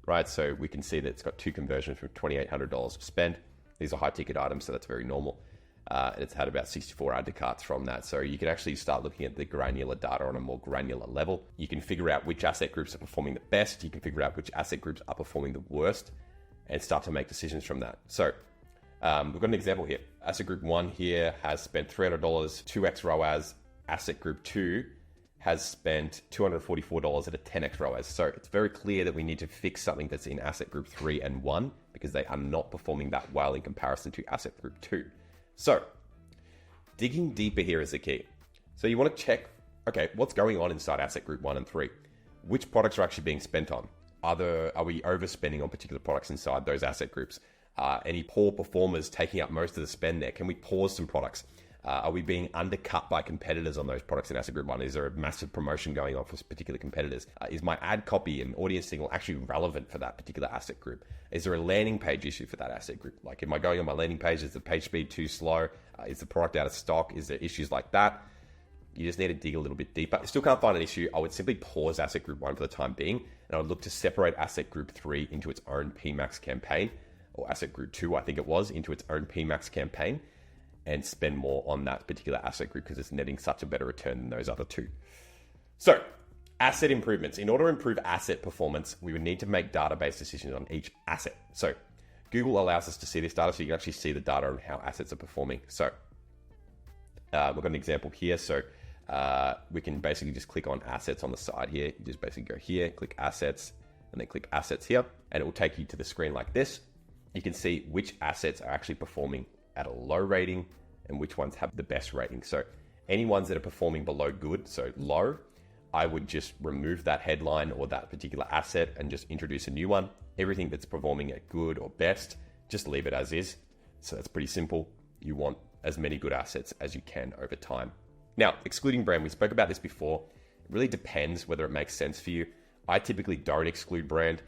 Right, so we can see that it's got two conversions from $2,800 of spend. These are high ticket items, so that's very normal. And it's had about 64 add to carts from that. So you can actually start looking at the granular data on a more granular level. You can figure out which asset groups are performing the best. You can figure out which asset groups are performing the worst and start to make decisions from that. So we've got an example here. Asset group 1 here has spent $300, 2x ROAS. Asset group 2 has spent $244 at a 10x ROAS. So it's very clear that we need to fix something that's in asset group 3 and 1 because they are not performing that well in comparison to asset group 2. So digging deeper here is the key. So you want to check, okay, what's going on inside asset group 1 and 3? Which products are actually being spent on? Are we overspending on particular products inside those asset groups? Any poor performers taking up most of the spend there? Can we pause some products? Are we being undercut by competitors on those products in asset group 1? Is there a massive promotion going on for particular competitors? Is my ad copy and audience signal actually relevant for that particular asset group? Is there a landing page issue for that asset group? Like, am I going on my landing page? Is the page speed too slow? Is the product out of stock? Is there issues like that? You just need to dig a little bit deeper. If you still can't find an issue, I would simply pause asset group 1 for the time being, and I would look to separate asset group 3 into its own PMAX campaign, or asset group 2, I think it was, into its own PMAX campaign, and spend more on that particular asset group because it's netting such a better return than those other two. So, asset improvements. In order to improve asset performance, we would need to make database decisions on each asset. So, Google allows us to see this data, so you can actually see the data on how assets are performing. So, we've got an example here. So, we can basically just click on assets on the side here. You just basically go here, click assets, and then click assets here, and it will take you to the screen like this. You can see which assets are actually performing at a low rating and which ones have the best rating. So any ones that are performing below good, so low, I would just remove that headline or that particular asset and just introduce a new one. Everything that's performing at good or best, just leave it as is. So that's pretty simple. You want as many good assets as you can over time. Now, excluding brand, we spoke about this before. It really depends whether it makes sense for you. I typically don't exclude brand.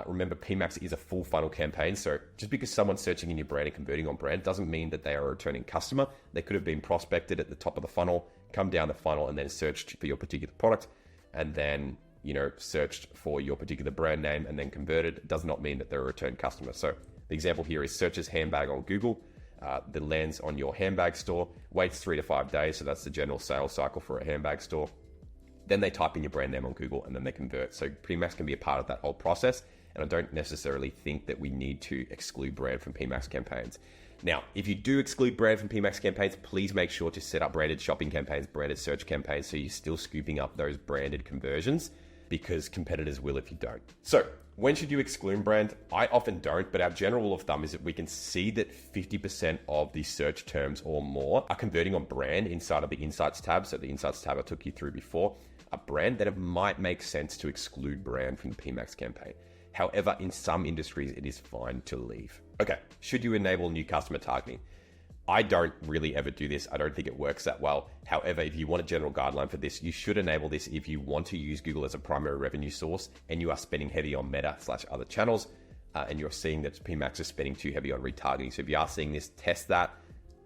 Remember, PMAX is a full funnel campaign. So just because someone's searching in your brand and converting on brand doesn't mean that they are a returning customer. They could have been prospected at the top of the funnel, come down the funnel, and then searched for your particular product, and then, searched for your particular brand name and then converted. It does not mean that they're a return customer. So the example here is searches handbag on Google, that lands on your handbag store, waits 3 to 5 days. So that's the general sales cycle for a handbag store. Then they type in your brand name on Google and then they convert. So PMAX can be a part of that whole process. And I don't necessarily think that we need to exclude brand from PMAX campaigns. Now, if you do exclude brand from PMAX campaigns, please make sure to set up branded shopping campaigns, branded search campaigns, so you're still scooping up those branded conversions, because competitors will if you don't. So when should you exclude brand? I often don't, but our general rule of thumb is that we can see that 50% of the search terms or more are converting on brand inside of the Insights tab. So the Insights tab I took you through before, a brand, that it might make sense to exclude brand from the PMAX campaign. However, in some industries, it is fine to leave. Okay, should you enable new customer targeting? I don't really ever do this. I don't think it works that well. However, if you want a general guideline for this, you should enable this if you want to use Google as a primary revenue source and you are spending heavy on Meta/other channels, and you're seeing that PMAX is spending too heavy on retargeting. So if you are seeing this, test that.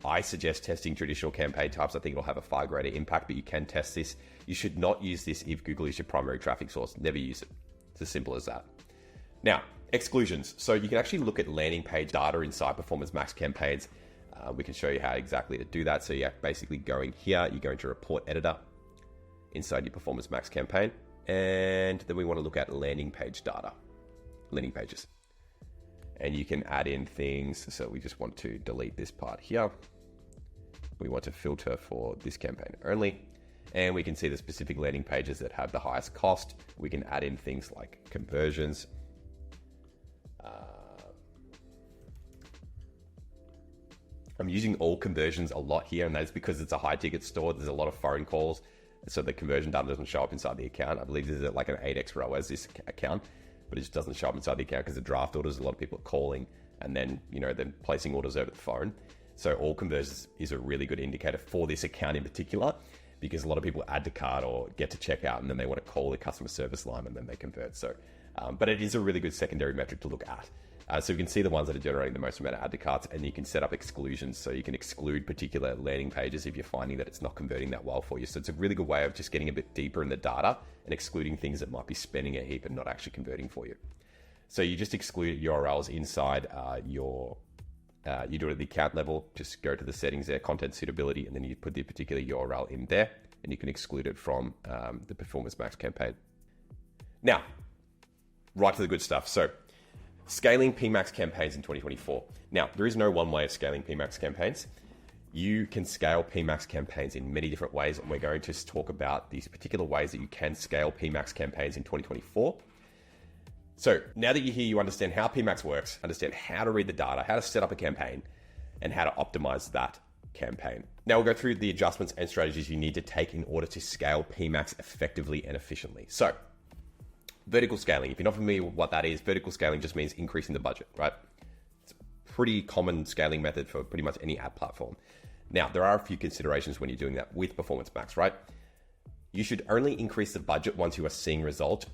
I suggest testing traditional campaign types. I think it'll have a far greater impact, but you can test this. You should not use this if Google is your primary traffic source. Never use it. It's as simple as that. Now, exclusions. So you can actually look at landing page data inside Performance Max campaigns. We can show you how exactly to do that. So you're basically going here, you're going to report editor inside your Performance Max campaign. And then we want to look at landing page data, landing pages. And you can add in things. So we just want to delete this part here. We want to filter for this campaign only. And we can see the specific landing pages that have the highest cost. We can add in things like conversions. I'm using all conversions a lot here, and that's because it's a high ticket store. There's a lot of phone calls, so the conversion data doesn't show up inside the account. I believe this is like an 8x ROAS, this account, but it just doesn't show up inside the account because the draft orders, a lot of people are calling and then, then placing orders over the phone. So all conversions is a really good indicator for this account in particular, because a lot of people add to cart or get to checkout and then they want to call the customer service line and then they convert. So, but it is a really good secondary metric to look at. So you can see the ones that are generating the most amount of add to carts, and you can set up exclusions. So you can exclude particular landing pages if you're finding that it's not converting that well for you. So it's a really good way of just getting a bit deeper in the data and excluding things that might be spending a heap and not actually converting for you. So you just exclude URLs inside you do it at the account level. Just go to the settings there, content suitability, and then you put the particular URL in there, and you can exclude it from the Performance Max campaign. Now, right to the good stuff. So scaling PMAX campaigns in 2024. Now, there is no one way of scaling PMAX campaigns. You can scale PMAX campaigns in many different ways, and we're going to talk about these particular ways that you can scale PMAX campaigns in 2024. So now that you're here, you understand how PMAX works, understand how to read the data, how to set up a campaign, and how to optimize that campaign. Now we'll go through the adjustments and strategies you need to take in order to scale PMAX effectively and efficiently. So, vertical scaling. If you're not familiar with what that is, vertical scaling just means increasing the budget, right? It's a pretty common scaling method for pretty much any ad platform. Now, there are a few considerations when you're doing that with Performance Max, right? You should only increase the budget once you are seeing results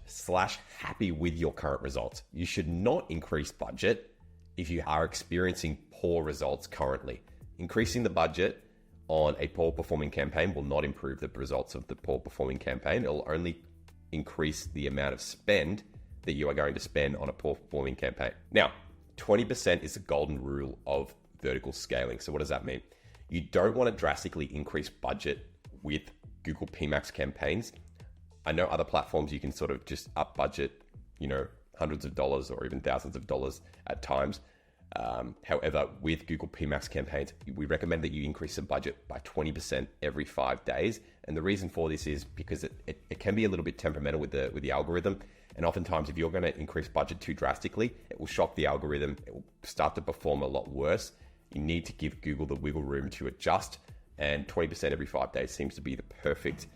/ happy with your current results. You should not increase budget if you are experiencing poor results currently. Increasing the budget on a poor performing campaign will not improve the results of the poor performing campaign. It will only increase the amount of spend that you are going to spend on a poor performing campaign. Now, 20% is the golden rule of vertical scaling. So what does that mean? You don't want to drastically increase budget with Google PMax campaigns. I know other platforms you can sort of just up budget, hundreds of dollars or even thousands of dollars at times. However, with Google PMax campaigns, we recommend that you increase the budget by 20% every 5 days. And the reason for this is because it can be a little bit temperamental with the algorithm. And oftentimes, if you're going to increase budget too drastically, it will shock the algorithm. It will start to perform a lot worse. You need to give Google the wiggle room to adjust. And 20% every 5 days seems to be the perfect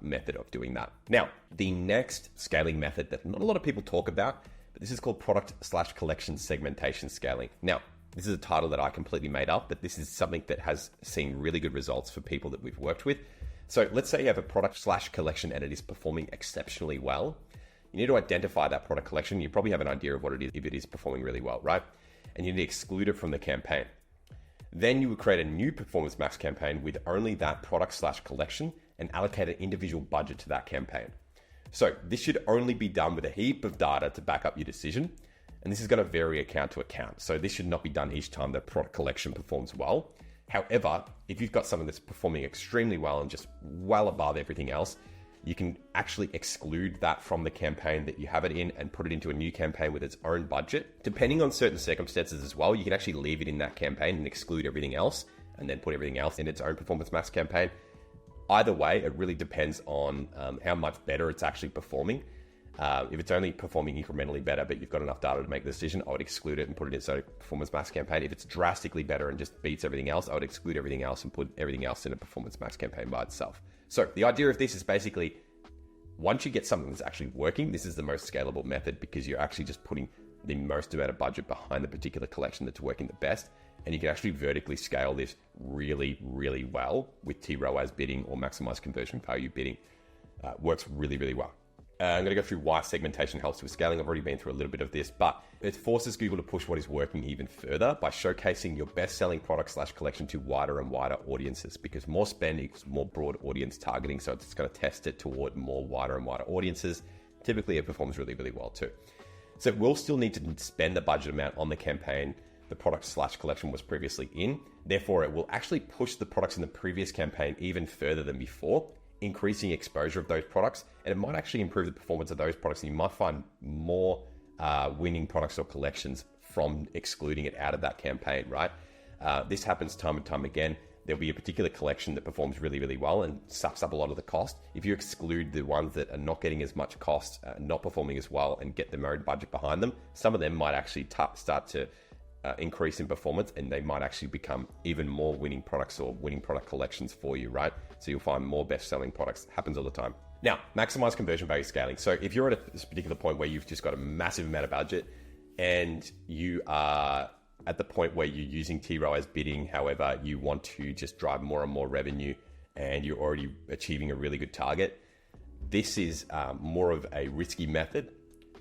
method of doing that. Now, the next scaling method that not a lot of people talk about, but this is called product / collection segmentation scaling. Now, this is a title that I completely made up, but this is something that has seen really good results for people that we've worked with. So let's say you have a product / collection and it is performing exceptionally well. You need to identify that product collection. You probably have an idea of what it is if it is performing really well, right? And you need to exclude it from the campaign. Then you would create a new Performance Max campaign with only that product / collection and allocate an individual budget to that campaign. So this should only be done with a heap of data to back up your decision. And this is going to vary account to account. So this should not be done each time the product collection performs well. However, if you've got something that's performing extremely well and just well above everything else, you can actually exclude that from the campaign that you have it in and put it into a new campaign with its own budget. Depending on certain circumstances as well, you can actually leave it in that campaign and exclude everything else and then put everything else in its own Performance Max campaign. Either way, it really depends on how much better it's actually performing. If it's only performing incrementally better, but you've got enough data to make the decision, I would exclude it and put it in its own Performance Max campaign. If it's drastically better and just beats everything else, I would exclude everything else and put everything else in a Performance Max campaign by itself. So the idea of this is basically, once you get something that's actually working, this is the most scalable method because you're actually just putting the most amount of budget behind the particular collection that's working the best. And you can actually vertically scale this really, really well with TROAS bidding or maximize conversion value bidding. Works really, really well. I'm going to go through why segmentation helps with scaling. I've already been through a little bit of this, but it forces Google to push what is working even further by showcasing your best-selling product / collection to wider and wider audiences, because more spend equals more broad audience targeting. So it's going to test it toward more wider and wider audiences. Typically, it performs really, really well too. So we'll still need to spend the budget amount on the campaign the product / collection was previously in. Therefore, it will actually push the products in the previous campaign even further than before, increasing exposure of those products, and it might actually improve the performance of those products, and you might find more winning products or collections from excluding it out of that campaign, right? This happens time and time again. There'll be a particular collection that performs really, really well and sucks up a lot of the cost. If you exclude the ones that are not getting as much cost, not performing as well, and get their own budget behind them, some of them might actually start to increase in performance, and they might actually become even more winning products or winning product collections for you, right? So you'll find more best-selling products. Happens all the time. Now, maximize conversion value scaling. So if you're at this particular point where you've just got a massive amount of budget and you are at the point where you're using TROAS bidding, however, you want to just drive more and more revenue and you're already achieving a really good target, this is more of a risky method.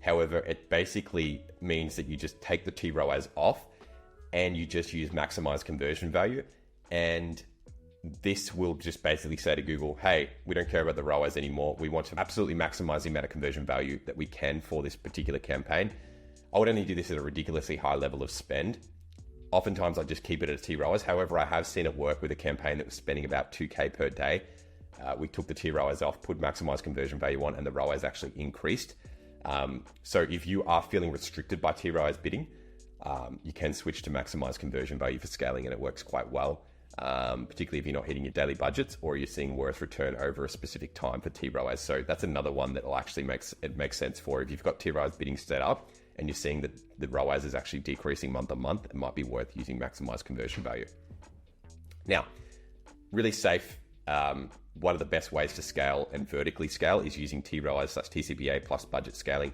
However, it basically means that you just take the TROAS off and you just use maximize conversion value. And this will just basically say to Google, hey, we don't care about the ROAS anymore. We want to absolutely maximize the amount of conversion value that we can for this particular campaign. I would only do this at a ridiculously high level of spend. Oftentimes I just keep it at TROAS. However, I have seen it work with a campaign that was spending about 2K per day. We took the TROAS off, put maximize conversion value on, and the ROAS actually increased. So if you are feeling restricted by TROAS bidding, you can switch to maximize conversion value for scaling, and it works quite well, particularly if you're not hitting your daily budgets or you're seeing worth return over a specific time for TROAS. So that's another one that will actually makes sense for if you've got TROAS bidding set up and you're seeing that the ROAS is actually decreasing month on month. It might be worth using maximize conversion value. Now, really safe. One of the best ways to scale and vertically scale is using TROAS / TCBA plus budget scaling.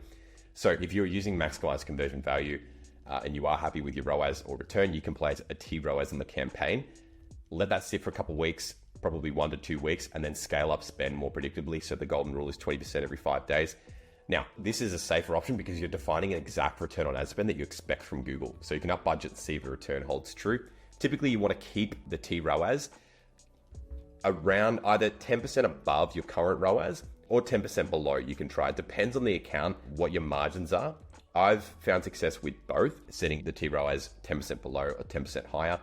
So if you're using maximize conversion value and you are happy with your ROAS or return, you can place a TROAS on the campaign. let that sit for a couple of weeks, probably 1 to 2 weeks, and then scale up spend more predictably. So the golden rule is 20% every 5 days. Now, this is a safer option because you're defining an exact return on ad spend that you expect from Google. So you can up budget and see if the return holds true. Typically, you want to keep the TROAS around either 10% above your current ROAS or 10% below. You can try. It depends on the account, what your margins are. I've found success with both, setting the TROAS 10% below or 10% higher,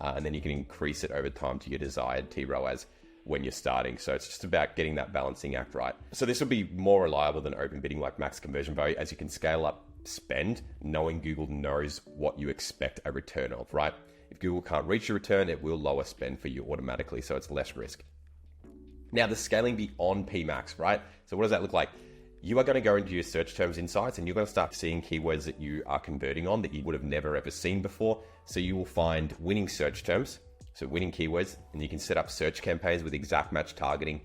and then you can increase it over time to your desired TROAS when you're starting. So it's just about getting that balancing act right. So this will be more reliable than open bidding like max conversion value, as you can scale up spend, knowing Google knows what you expect a return of, right? If Google can't reach your return, it will lower spend for you automatically, so it's less risk. Now, the scaling beyond PMax, right? So what does that look like? You are going to go into your search terms insights and you're going to start seeing keywords that you are converting on that you would have never ever seen before. So you will find winning search terms, so winning keywords, and you can set up search campaigns with exact match targeting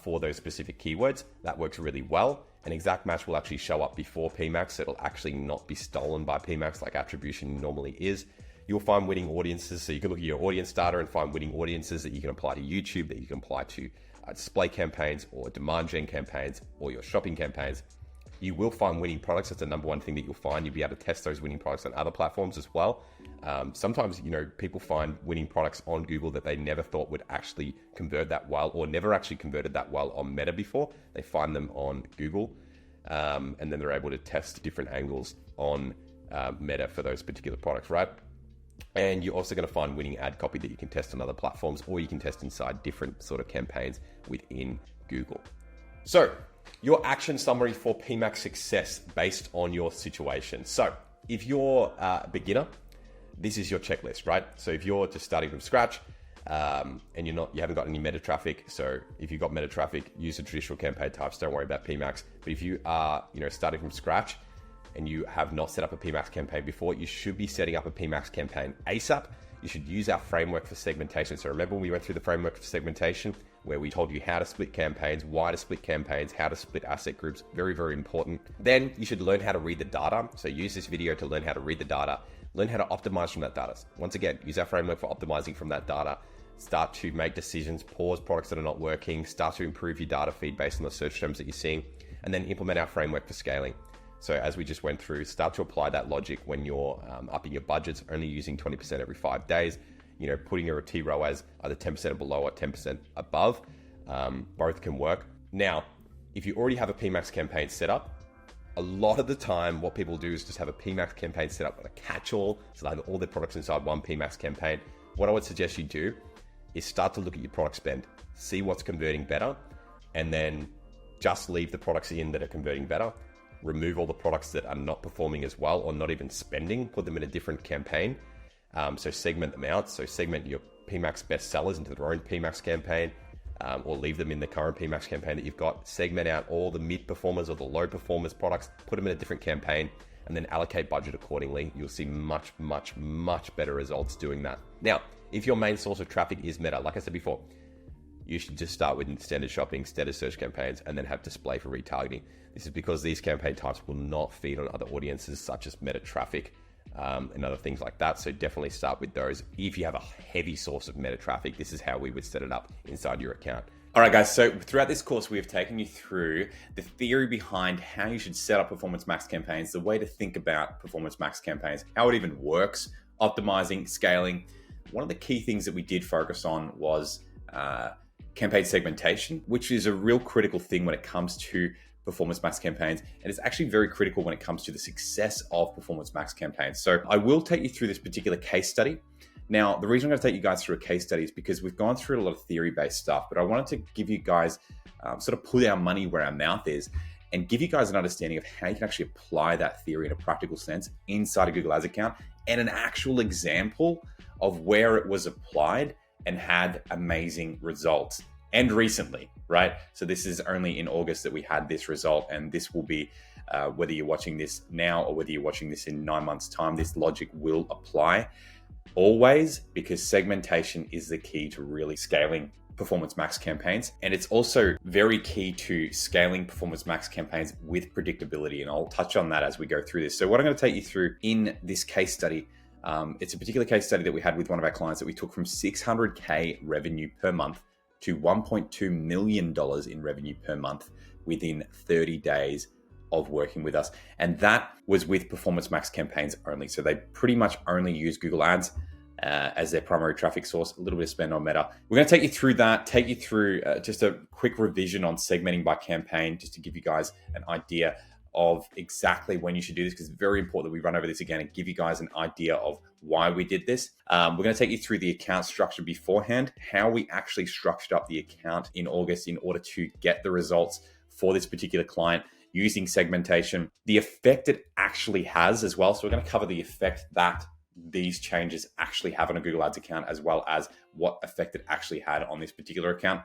for those specific keywords. That works really well. An exact match will actually show up before PMax, so it'll actually not be stolen by PMax like attribution normally is. You'll find winning audiences, so you can look at your audience data and find winning audiences that you can apply to YouTube, that you can apply to display campaigns or demand gen campaigns or your shopping campaigns. You will find winning products. That's the number one thing that you'll find. You'll be able to test those winning products on other platforms as well. Sometimes, people find winning products on Google that they never thought would actually convert that well, or never actually converted that well on Meta before. They find them on Google, and then they're able to test different angles on Meta for those particular products, right? And you're also going to find winning ad copy that you can test on other platforms, or you can test inside different sort of campaigns within Google. So your action summary for PMax success based on your situation. So if you're a beginner, this is your checklist, right? So if you're just starting from scratch and you haven't got any meta traffic, so if you've got meta traffic, use the traditional campaign types. Don't worry about PMax. But if you are, starting from scratch and you have not set up a PMax campaign before, you should be setting up a PMax campaign ASAP. You should use our framework for segmentation. So remember when we went through the framework for segmentation, where we told you how to split campaigns, why to split campaigns, how to split asset groups, very, very important. Then you should learn how to read the data. So use this video to learn how to read the data, learn how to optimize from that data. Once again, use our framework for optimizing from that data. Start to make decisions, pause products that are not working, start to improve your data feed based on the search terms that you're seeing, and then implement our framework for scaling. So as we just went through, start to apply that logic when you're upping your budgets, only using 20% every 5 days, putting your TROAS either 10% below or 10% above. Both can work. Now, if you already have a PMax campaign set up, a lot of the time what people do is just have a PMax campaign set up with a catch-all, so they have all their products inside one PMax campaign. What I would suggest you do is start to look at your product spend, see what's converting better, and then just leave the products in that are converting better. Remove all the products that are not performing as well or not even spending, put them in a different campaign. So segment them out. So segment your PMax best sellers into their own PMax campaign, or leave them in the current PMax campaign that you've got. Segment out all the mid performers or the low performers products, put them in a different campaign, and then allocate budget accordingly. You'll see much, much, much better results doing that. Now, if your main source of traffic is Meta, like I said before, you should just start with standard shopping, standard search campaigns, and then have display for retargeting. This is because these campaign types will not feed on other audiences such as meta traffic and other things like that. So definitely start with those. If you have a heavy source of meta traffic, this is how we would set it up inside your account. All right, guys. So throughout this course, we have taken you through the theory behind how you should set up Performance Max campaigns, the way to think about Performance Max campaigns, how it even works, optimizing, scaling. One of the key things that we did focus on was campaign segmentation, which is a real critical thing when it comes to Performance Max campaigns. And it's actually very critical when it comes to the success of Performance Max campaigns. So I will take you through this particular case study. Now, the reason I'm going to take you guys through a case study is because we've gone through a lot of theory-based stuff, but I wanted to give you guys sort of put our money where our mouth is and give you guys an understanding of how you can actually apply that theory in a practical sense inside a Google Ads account, and an actual example of where it was applied and had amazing results. And recently, right? So this is only in August that we had this result, and this will be, whether you're watching this now or whether you're watching this in 9 months' time, this logic will apply always, because segmentation is the key to really scaling Performance Max campaigns. And it's also very key to scaling Performance Max campaigns with predictability. And I'll touch on that as we go through this. So what I'm going to take you through in this case study It's a particular case study that we had with one of our clients that we took from 600K revenue per month to $1.2 million in revenue per month within 30 days of working with us. And that was with Performance Max campaigns only. So they pretty much only use Google Ads as their primary traffic source, a little bit of spend on Meta. We're going to take you through that, take you through just a quick revision on segmenting by campaign, just to give you guys an idea of exactly when you should do this, because it's very important that we run over this again and give you guys an idea of why we did this. We're going to take you through the account structure beforehand, how we actually structured up the account in August in order to get the results for this particular client using segmentation, the effect it actually has as well. So we're going to cover the effect that these changes actually have on a Google Ads account, as well as what effect it actually had on this particular account.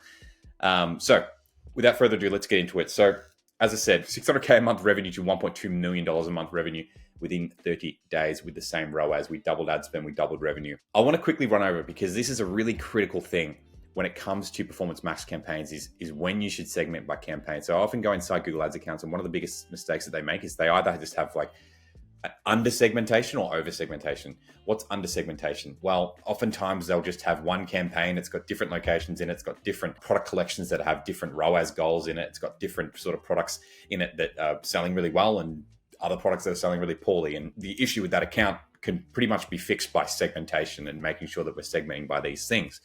So without further ado, let's get into it. So as I said, 600K a month revenue to $1.2 million a month revenue within 30 days with the same ROAS. We doubled ad spend, we doubled revenue. I want to quickly run over it because this is a really critical thing when it comes to Performance Max campaigns is when you should segment by campaign. So I often go inside Google Ads accounts, and one of the biggest mistakes that they make is they either just have like under segmentation or over segmentation. What's under segmentation? Well, oftentimes they'll just have one campaign. It's got different locations in it. It's got different product collections that have different ROAS goals in it. It's got different sort of products in it that are selling really well and other products that are selling really poorly. And the issue with that account can pretty much be fixed by segmentation and making sure that we're segmenting by these things.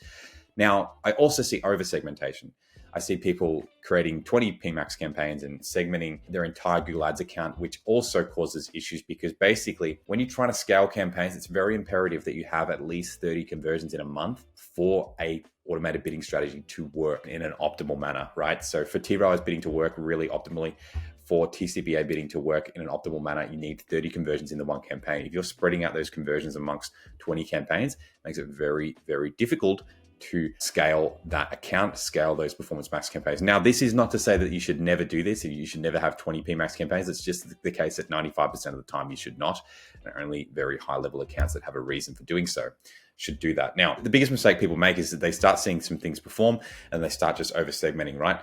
Now, I also see over segmentation. I see people creating 20 PMax campaigns and segmenting their entire Google Ads account, which also causes issues because basically when you're trying to scale campaigns, it's very imperative that you have at least 30 conversions in a month for a automated bidding strategy to work in an optimal manner, right? So for TROAS bidding to work really optimally, for TCBA bidding to work in an optimal manner, you need 30 conversions in the one campaign. If you're spreading out those conversions amongst 20 campaigns, it makes it very, very difficult to scale that account, scale those Performance Max campaigns. Now, this is not to say that you should never do this. You should never have 20 PMax campaigns. It's just the case that 95% of the time you should not. And only very high level accounts that have a reason for doing so should do that. Now, the biggest mistake people make is that they start seeing some things perform and they start just over segmenting, right?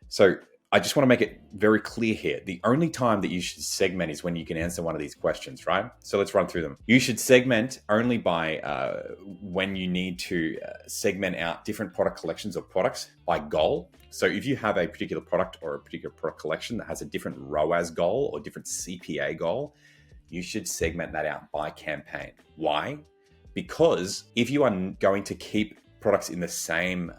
So I just want to make it very clear here. The only time that you should segment is when you can answer one of these questions, right? So let's run through them. You should segment only by when you need to segment out different product collections or products by goal. So if you have a particular product or a particular product collection that has a different ROAS goal or different CPA goal, you should segment that out by campaign. Why? Because if you are going to keep products in the same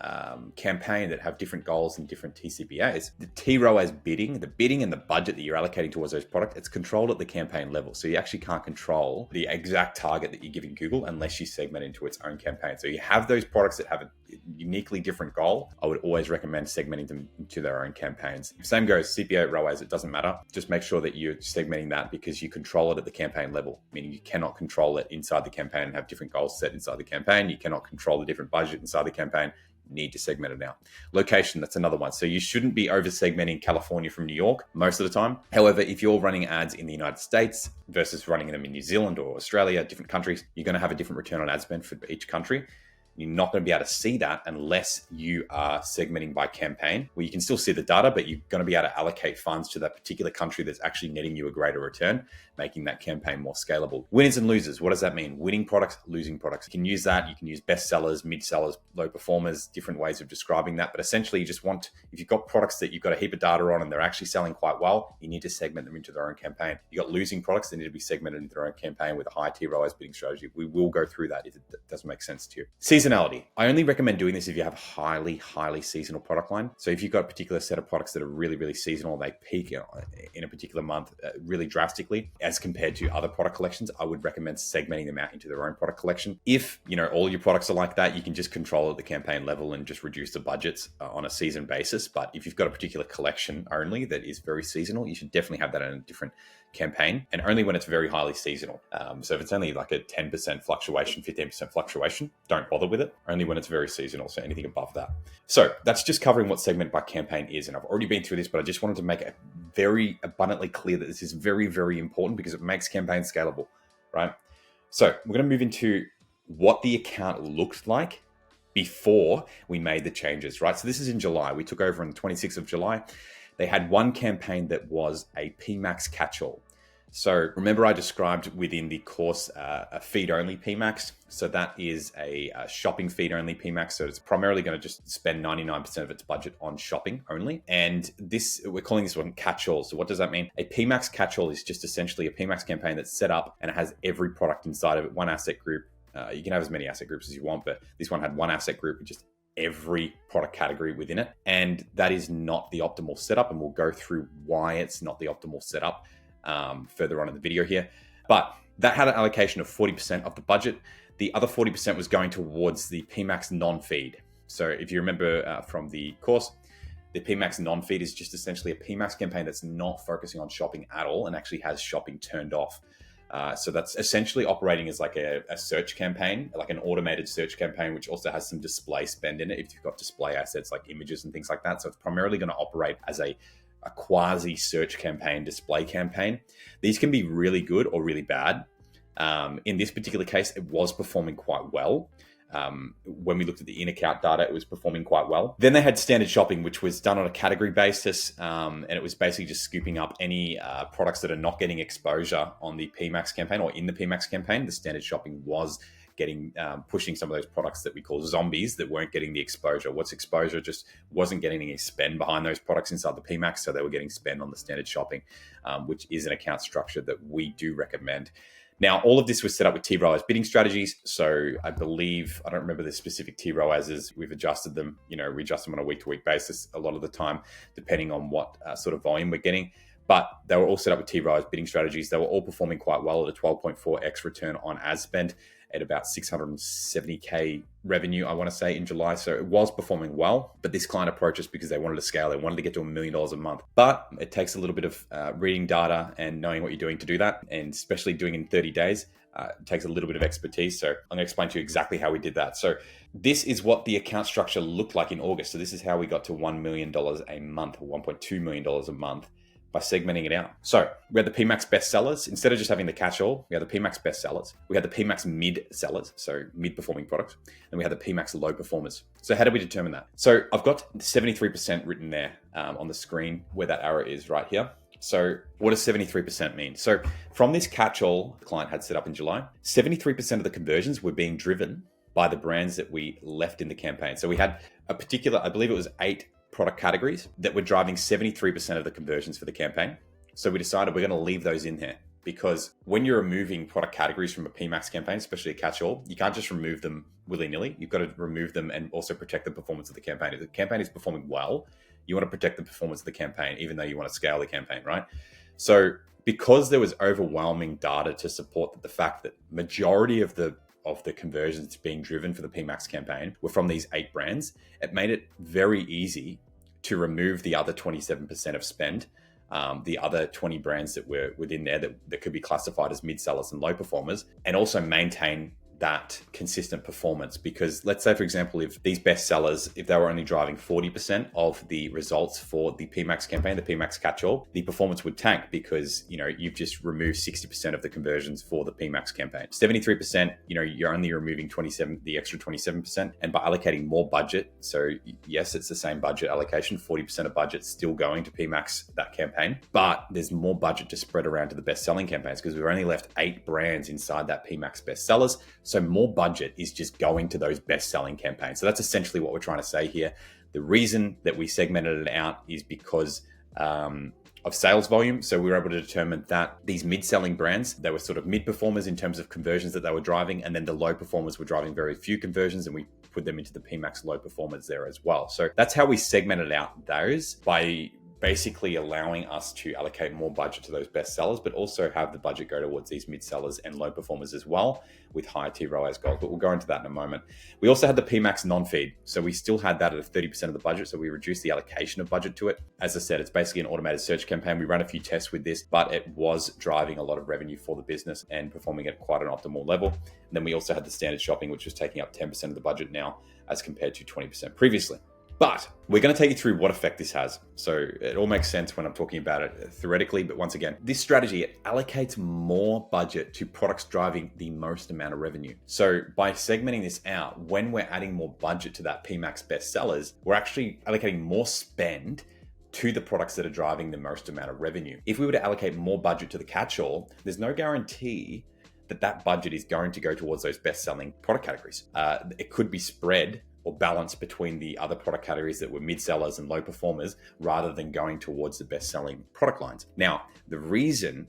campaign that have different goals and different TCBAs, the TROAS bidding, the bidding and the budget that you're allocating towards those products, it's controlled at the campaign level. So you actually can't control the exact target that you're giving Google unless you segment into its own campaign. So you have those products that have a uniquely different goal. I would always recommend segmenting them into their own campaigns. Same goes CPA, ROAS, it doesn't matter. Just make sure that you're segmenting that because you control it at the campaign level, meaning you cannot control it inside the campaign and have different goals set inside the campaign. You cannot control the different budget inside the campaign. You need to segment it out. Location, that's another one. So you shouldn't be over segmenting California from New York most of the time. However, if you're running ads in the United States versus running them in New Zealand or Australia, different countries, you're going to have a different return on ad spend for each country. You're not going to be able to see that unless you are segmenting by campaign, where you can still see the data, but you're going to be able to allocate funds to that particular country that's actually netting you a greater return, making that campaign more scalable. Winners and losers. What does that mean? Winning products, losing products. You can use that. You can use best sellers, mid sellers, low performers, different ways of describing that. But essentially, you just want, if you've got products that you've got a heap of data on and they're actually selling quite well, you need to segment them into their own campaign. You've got losing products, they need to be segmented into their own campaign with a high TROAS bidding strategy. We will go through that if it doesn't make sense to you. Seasonality. I only recommend doing this if you have a highly seasonal product line. So if you've got a particular set of products that are really seasonal, they peak in a particular month really drastically as compared to other product collections, I would recommend segmenting them out into their own product collection. If all your products are like that, you can just control at the campaign level and just reduce the budgets on a season basis. But if you've got a particular collection only that is very seasonal, you should definitely have that in a different campaign, and only when it's very highly seasonal. So if it's only like a 10% fluctuation, 15% fluctuation, don't bother with it. Only when it's very seasonal, so anything above that. So that's just covering what segment by campaign is. And I've already been through this, but I just wanted to make it very abundantly clear that this is very, very important because it makes campaigns scalable, right? So we're going to move into what the account looked like before we made the changes, right? So this is in July. We took over on the 26th of July. They had one campaign that was a PMax catch-all. So remember I described within the course a feed-only PMAX. So that is a shopping feed-only PMAX. So it's primarily going to just spend 99% of its budget on shopping only. And this, we're calling this one catch-all. So what does that mean? A PMAX catch-all is just essentially a PMAX campaign that's set up and it has every product inside of it, one asset group. You can have as many asset groups as you want, but this one had one asset group with just every product category within it. And that is not the optimal setup. And we'll go through why it's not the optimal setup further on in the video here. But that had an allocation of 40% of the budget. The other 40% was going towards the PMAX non-feed. So if you remember from the course, the PMAX non-feed is just essentially a PMAX campaign that's not focusing on shopping at all and actually has shopping turned off. So that's essentially operating as like a search campaign, like an automated search campaign, which also has some display spend in it if you've got display assets like images and things like that. So it's primarily going to operate as a quasi search campaign, display campaign. These can be really good or really bad. In this particular case, it was performing quite well. When we looked at the in-account data, it was performing quite well. Then they had standard shopping, which was done on a category basis. And it was basically just scooping up any products that are not getting exposure on the PMAX campaign or in the PMAX campaign. The standard shopping was getting pushing some of those products that we call zombies that weren't getting the exposure. What's exposure? Just wasn't getting any spend behind those products inside the PMAX. So they were getting spend on the standard shopping, which is an account structure that we do recommend. Now, all of this was set up with T-ROAS bidding strategies. So I believe, I don't remember the specific T-ROASs. We've adjusted them, we adjust them on a week-to-week basis a lot of the time, depending on what sort of volume we're getting. But they were all set up with T-ROAS bidding strategies. They were all performing quite well at a 12.4x return on ad spend at about 670K revenue, I want to say, in July. So it was performing well, but this client approached us because they wanted to scale. They wanted to get to $1 million a month. But it takes a little bit of reading data and knowing what you're doing to do that, and especially doing it in 30 days. It takes a little bit of expertise. So I'm going to explain to you exactly how we did that. So this is what the account structure looked like in August. So this is how we got to $1 million a month, or $1.2 million a month, by segmenting it out. So we had the PMAX best sellers. Instead of just having the catch-all, we had the PMAX best sellers. We had the PMAX mid sellers, so mid-performing products. And we had the PMAX low performers. So how did we determine that? So I've got 73% written there on the screen where that arrow is right here. So what does 73% mean? So from this catch-all the client had set up in July, 73% of the conversions were being driven by the brands that we left in the campaign. So we had a particular, I believe it was 8 product categories that were driving 73% of the conversions for the campaign. So we decided we're going to leave those in there, because when you're removing product categories from a PMAX campaign, especially a catch-all, you can't just remove them willy-nilly. You've got to remove them and also protect the performance of the campaign. If the campaign is performing well, you want to protect the performance of the campaign, even though you want to scale the campaign, right? So because there was overwhelming data to support the fact that majority of the conversions being driven for the PMAX campaign were from these 8 brands, it made it very easy to remove the other 27% of spend, the other 20 brands that were within there that could be classified as mid sellers and low performers, and also maintain that consistent performance. Because let's say, for example, if these best sellers, if they were only driving 40% of the results for the PMAX campaign, the PMAX catch-all, the performance would tank, because you've just removed 60% of the conversions for the PMAX campaign. 73%, you're only removing the extra 27%, and by allocating more budget, so yes, it's the same budget allocation, 40% of budget still going to PMAX that campaign, but there's more budget to spread around to the best selling campaigns, because we've only left 8 brands inside that PMAX best sellers. So more budget is just going to those best-selling campaigns. So that's essentially what we're trying to say here. The reason that we segmented it out is because of sales volume. So we were able to determine that these mid-selling brands, they were sort of mid-performers in terms of conversions that they were driving, and then the low performers were driving very few conversions, and we put them into the PMAX low performers there as well. So that's how we segmented out those, by basically allowing us to allocate more budget to those best sellers, but also have the budget go towards these mid sellers and low performers as well, with higher T-ROAS goals. But we'll go into that in a moment. We also had the PMAX non-feed. So we still had that at 30% of the budget. So we reduced the allocation of budget to it. As I said, it's basically an automated search campaign. We ran a few tests with this, but it was driving a lot of revenue for the business and performing at quite an optimal level. And then we also had the standard shopping, which was taking up 10% of the budget now, as compared to 20% previously. But we're going to take you through what effect this has. So it all makes sense when I'm talking about it theoretically. But once again, this strategy, it allocates more budget to products driving the most amount of revenue. So by segmenting this out, when we're adding more budget to that PMAX best sellers, we're actually allocating more spend to the products that are driving the most amount of revenue. If we were to allocate more budget to the catch-all, there's no guarantee that budget is going to go towards those best-selling product categories. It could be spread or balanced between the other product categories that were mid-sellers and low performers rather than going towards the best-selling product lines. Now, the reason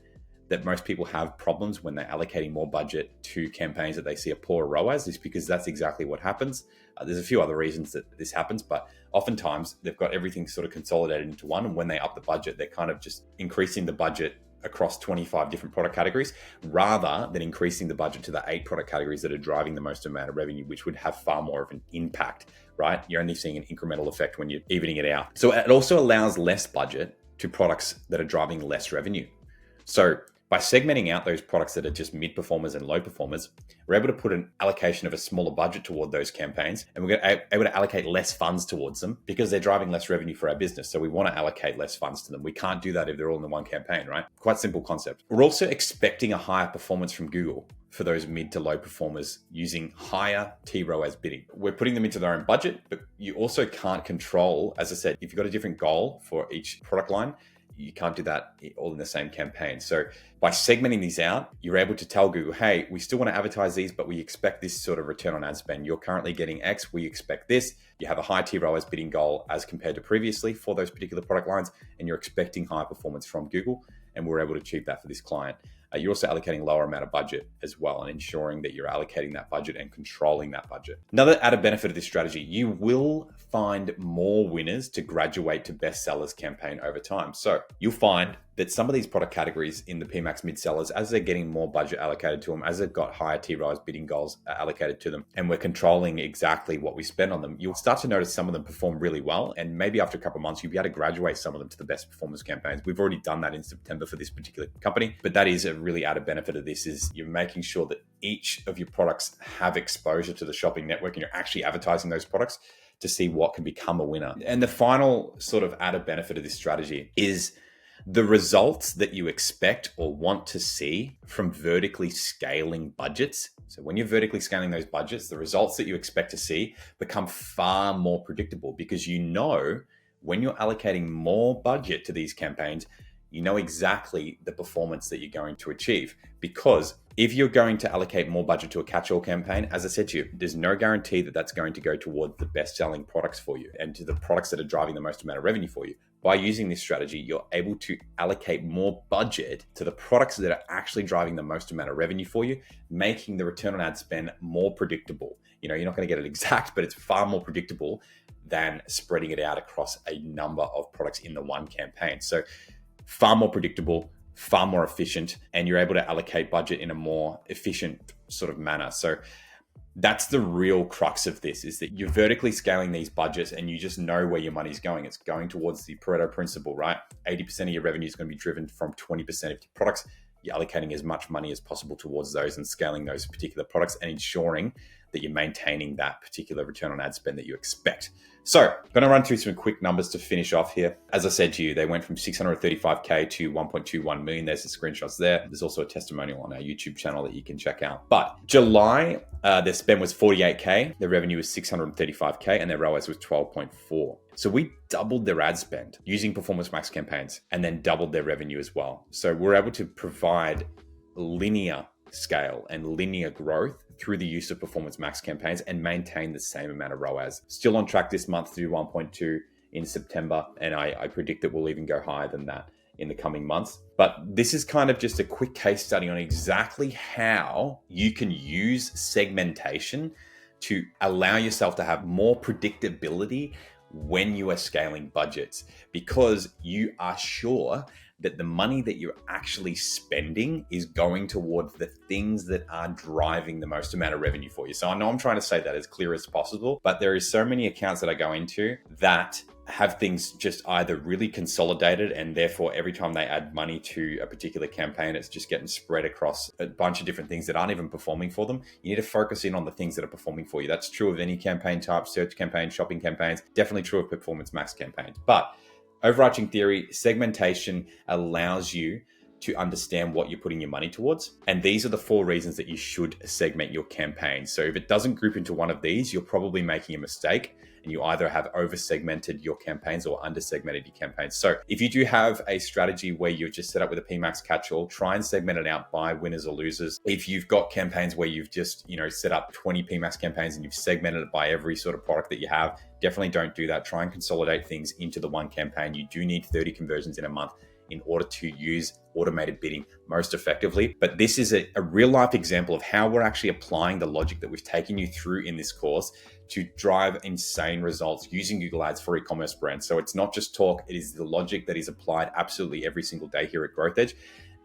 that most people have problems when they're allocating more budget to campaigns that they see a poor ROAS is because that's exactly what happens. There's a few other reasons that this happens, but oftentimes they've got everything sort of consolidated into one. And when they up the budget, they're kind of just increasing the budget across 25 different product categories rather than increasing the budget to the 8 product categories that are driving the most amount of revenue, which would have far more of an impact, right? You're only seeing an incremental effect when you're evening it out. So it also allows less budget to products that are driving less revenue. So by segmenting out those products that are just mid performers and low performers, we're able to put an allocation of a smaller budget toward those campaigns, and we're able to allocate less funds towards them because they're driving less revenue for our business. So we want to allocate less funds to them. We can't do that if they're all in the one campaign, right? Quite simple concept. We're also expecting a higher performance from Google for those mid to low performers using higher TROAS bidding. We're putting them into their own budget, but you also can't control, as I said, if you've got a different goal for each product line, you can't do that all in the same campaign. So by segmenting these out, you're able to tell Google, hey, we still want to advertise these, but we expect this sort of return on ad spend. You're currently getting X, we expect this. You have a high TROAS bidding goal as compared to previously for those particular product lines, and you're expecting high performance from Google, and we're able to achieve that for this client. You're also allocating lower amount of budget as well and ensuring that you're allocating that budget and controlling that budget. Another added benefit of this strategy, you will find more winners to graduate to best sellers campaign over time. So you'll find that some of these product categories in the PMAX mid sellers, as they're getting more budget allocated to them, as they've got higher TROAS bidding goals allocated to them, and we're controlling exactly what we spend on them, you'll start to notice some of them perform really well. And maybe after a couple of months, you'll be able to graduate some of them to the best performance campaigns. We've already done that in September for this particular company, but that is a really added benefit of this is you're making sure that each of your products have exposure to the shopping network and you're actually advertising those products to see what can become a winner. And the final sort of added benefit of this strategy is the results that you expect or want to see from vertically scaling budgets. So when you're vertically scaling those budgets, the results that you expect to see become far more predictable because you know when you're allocating more budget to these campaigns, you know exactly the performance that you're going to achieve. Because if you're going to allocate more budget to a catch-all campaign, as I said to you, there's no guarantee that that's going to go towards the best-selling products for you and to the products that are driving the most amount of revenue for you. By using this strategy, you're able to allocate more budget to the products that are actually driving the most amount of revenue for you, making the return on ad spend more predictable. You know, you're not going to get it exact, but it's far more predictable than spreading it out across a number of products in the one campaign. So far more predictable, far more efficient, and you're able to allocate budget in a more efficient sort of manner. So that's the real crux of this, is that you're vertically scaling these budgets and you just know where your money's going. It's going towards the Pareto principle, right? 80% of your revenue is going to be driven from 20% of your products. You're allocating as much money as possible towards those and scaling those particular products and ensuring that you're maintaining that particular return on ad spend that you expect. So I'm going to run through some quick numbers to finish off here. As I said to you, they went from 635K to 1.21 million. There's the screenshots there. There's also a testimonial on our YouTube channel that you can check out. But July, their spend was 48K. Their revenue was 635K and their ROAS was 12.4. So we doubled their ad spend using Performance Max campaigns and then doubled their revenue as well. So we're able to provide linear scale and linear growth through the use of Performance Max campaigns and maintain the same amount of ROAS. Still on track this month to do 1.2 in September, and I predict that we'll even go higher than that in the coming months. But this is kind of just a quick case study on exactly how you can use segmentation to allow yourself to have more predictability when you are scaling budgets, because you are sure that the money that you're actually spending is going towards the things that are driving the most amount of revenue for you. So I know I'm trying to say that as clear as possible, but there is so many accounts that I go into that have things just either really consolidated and therefore every time they add money to a particular campaign, it's just getting spread across a bunch of different things that aren't even performing for them. You need to focus in on the things that are performing for you. That's true of any campaign type, search campaigns, shopping campaigns, definitely true of Performance Max campaigns. But overarching theory, segmentation allows you to understand what you're putting your money towards. And these are the 4 reasons that you should segment your campaign. So if it doesn't group into one of these, you're probably making a mistake, and you either have over-segmented your campaigns or under-segmented your campaigns. So if you do have a strategy where you're just set up with a PMAX catch-all, try and segment it out by winners or losers. If you've got campaigns where you've just, set up 20 PMAX campaigns and you've segmented it by every sort of product that you have, definitely don't do that. Try and consolidate things into the one campaign. You do need 30 conversions in a month in order to use automated bidding most effectively. But this is a real life example of how we're actually applying the logic that we've taken you through in this course to drive insane results using Google Ads for e-commerce brands. So it's not just talk, it is the logic that is applied absolutely every single day here at Growth Edge,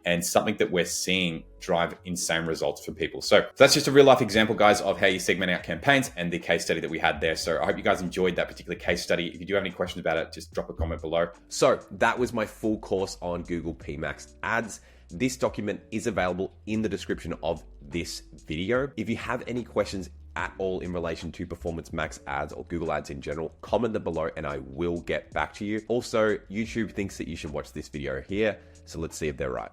and something that we're seeing drive insane results for people. So that's just a real life example, guys, of how you segment out campaigns and the case study that we had there. So I hope you guys enjoyed that particular case study. If you do have any questions about it, just drop a comment below. So that was my full course on Google PMax ads. This document is available in the description of this video. If you have any questions at all in relation to Performance Max ads or Google ads in general, comment them below and I will get back to you. Also, YouTube thinks that you should watch this video here. So let's see if they're right.